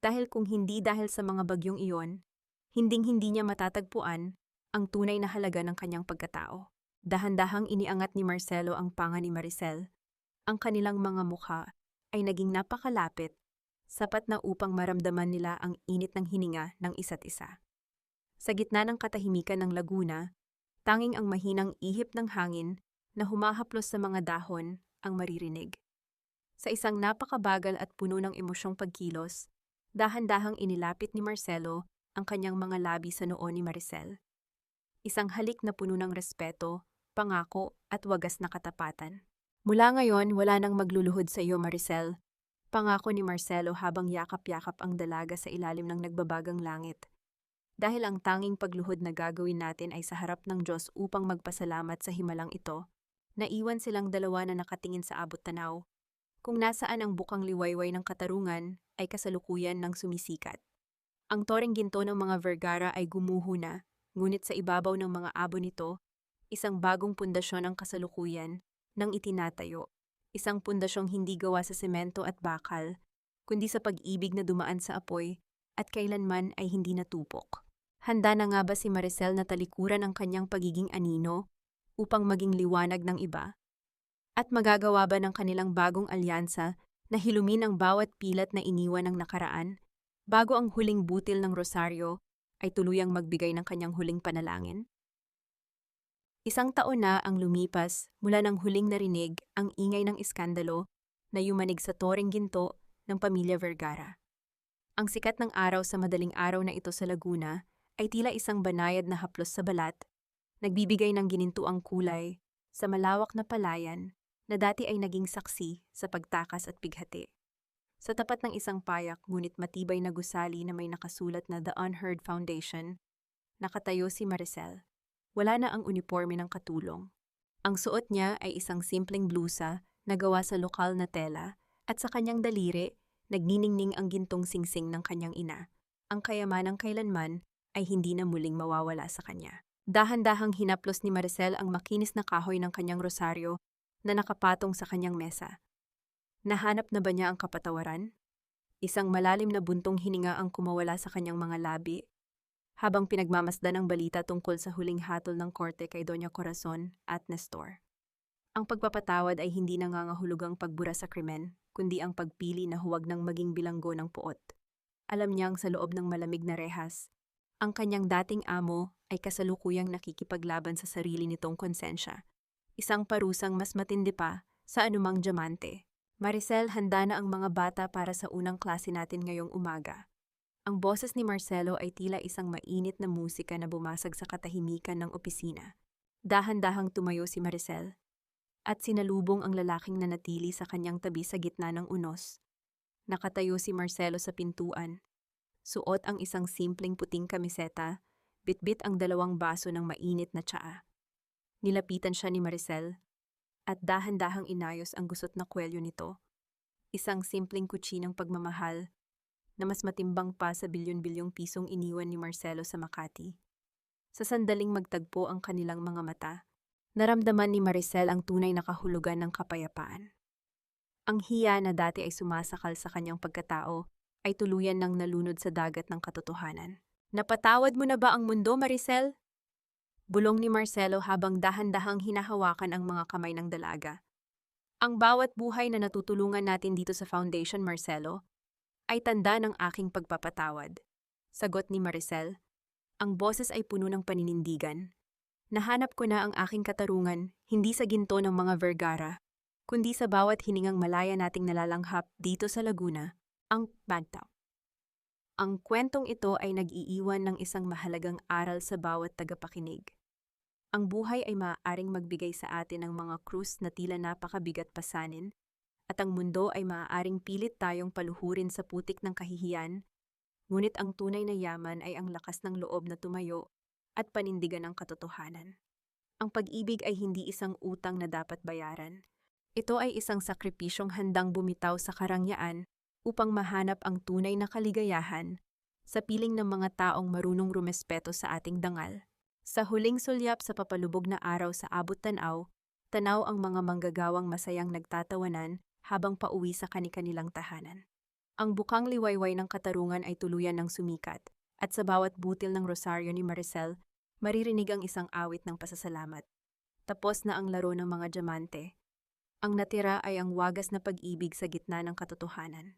dahil kung hindi dahil sa mga bagyong iyon, hinding-hindi niya matatagpuan ang tunay na halaga ng kanyang pagkatao. Dahan-dahang iniangat ni Marcelo ang panga ni Maricel. Ang kanilang mga mukha ay naging napakalapit, sapat na upang maramdaman nila ang init ng hininga ng isa't isa. Sa gitna ng katahimikan ng Laguna, tanging ang mahinang ihip ng hangin na humahaplos sa mga dahon ang maririnig. Sa isang napakabagal at puno ng emosyong pagkilos, dahan-dahang inilapit ni Marcelo ang kanyang mga labi sa noo ni Maricel. Isang halik na puno ng respeto, pangako at wagas na katapatan. Mula ngayon, wala nang magluluhod sa iyo, Maricel. Pangako ni Marcelo habang yakap-yakap ang dalaga sa ilalim ng nagbabagang langit. Dahil ang tanging pagluhod na gagawin natin ay sa harap ng Diyos upang magpasalamat sa himalang ito, naiwan silang dalawa na nakatingin sa abot tanaw, kung nasaan ang bukang liwayway ng katarungan ay kasalukuyan ng sumisikat. Ang toreng ginto ng mga Vergara ay gumuho na, ngunit sa ibabaw ng mga abo nito, isang bagong pundasyon ang kasalukuyan nang itinatayo. Isang pundasyong hindi gawa sa semento at bakal, kundi sa pag-ibig na dumaan sa apoy at kailanman ay hindi natupok. Handa na nga ba si Maricel na talikuran ang kanyang pagiging anino upang maging liwanag ng iba? At magagawa ba ng kanilang bagong alyansa na hilumin ang bawat pilat na iniwan ng nakaraan, bago ang huling butil ng rosaryo ay tuluyang magbigay ng kanyang huling panalangin? Isang taon na ang lumipas mula nang huling narinig ang ingay ng iskandalo na yumanig sa toreng ginto ng pamilya Vergara. Ang sikat ng araw sa madaling araw na ito sa Laguna ay tila isang banayad na haplos sa balat, nagbibigay ng ginintuang kulay sa malawak na palayan na dati ay naging saksi sa pagtakas at bighati. Sa tapat ng isang payak ngunit matibay na gusali na may nakasulat na The Unheard Foundation, nakatayo si Maricel. Wala na ang uniforme ng katulong. Ang suot niya ay isang simpleng blusa na gawa sa lokal na tela at sa kanyang daliri, nagniningning ang gintong singsing ng kanyang ina. Ang kayamanang kailanman ay hindi na muling mawawala sa kanya. Dahan-dahang hinaplos ni Maricel ang makinis na kahoy ng kanyang rosaryo na nakapatong sa kanyang mesa. Nahanap na ba niya ang kapatawaran? Isang malalim na buntong hininga ang kumawala sa kanyang mga labi, habang pinagmamasdan ang balita tungkol sa huling hatol ng korte kay Doña Corazon at Nestor. Ang pagpapatawad ay hindi nangangahulugang pagbura sa krimen, kundi ang pagpili na huwag nang maging bilanggo ng puot. Alam niyang sa loob ng malamig na rehas, ang kanyang dating amo ay kasalukuyang nakikipaglaban sa sarili nitong konsensya. Isang parusang mas matindi pa sa anumang diamante. Maricel, handa na ang mga bata para sa unang klase natin ngayong umaga. Ang boses ni Marcelo ay tila isang mainit na musika na bumasag sa katahimikan ng opisina. Dahan-dahang tumayo si Maricel at sinalubong ang lalaking nanatili sa kanyang tabi sa gitna ng unos. Nakatayo si Marcelo sa pintuan. Suot ang isang simpleng puting kamiseta, bitbit ang 2 baso ng mainit na tsaa. Nilapitan siya ni Maricel at dahan-dahang inayos ang gusot na kwelyo nito. Isang simpleng kutsinang pagmamahal na mas matimbang pa sa bilyon-bilyong pisong iniwan ni Marcelo sa Makati. Sa sandaling magtagpo ang kanilang mga mata, naramdaman ni Maricel ang tunay na kahulugan ng kapayapaan. Ang hiya na dati ay sumasakal sa kanyang pagkatao ay tuluyan ng nalunod sa dagat ng katotohanan. Napatawad mo na ba ang mundo, Maricel? Bulong ni Marcelo habang dahan-dahang hinahawakan ang mga kamay ng dalaga. Ang bawat buhay na natutulungan natin dito sa foundation, Marcelo, ay tanda ng aking pagpapatawad. Sagot ni Maricel. Ang boses ay puno ng paninindigan. Nahanap ko na ang aking katarungan, hindi sa ginto ng mga Vergara, kundi sa bawat hiningang malaya nating nalalanghap dito sa Laguna, ang Bagtao. Ang kwentong ito ay nag-iiwan ng isang mahalagang aral sa bawat tagapakinig. Ang buhay ay maaaring magbigay sa atin ng mga krus na tila napakabigat pasanin, at ang mundo ay maaaring pilit tayong paluhurin sa putik ng kahihiyan, ngunit ang tunay na yaman ay ang lakas ng loob na tumayo at panindigan ng katotohanan. Ang pag-ibig ay hindi isang utang na dapat bayaran. Ito ay isang sakripisyong handang bumitaw sa karangyaan upang mahanap ang tunay na kaligayahan sa piling ng mga taong marunong rumespeto sa ating dangal. Sa huling sulyap sa papalubog na araw sa abot tanaw, tanaw ang mga manggagawang masayang nagtatawanan habang pauwi sa kani-kanilang tahanan. Ang bukang liwayway ng katarungan ay tuluyan ng sumikat, at sa bawat butil ng rosaryo ni Maricel, maririnig ang isang awit ng pasasalamat. Tapos na ang laro ng mga diamante. Ang natira ay ang wagas na pag-ibig sa gitna ng katotohanan.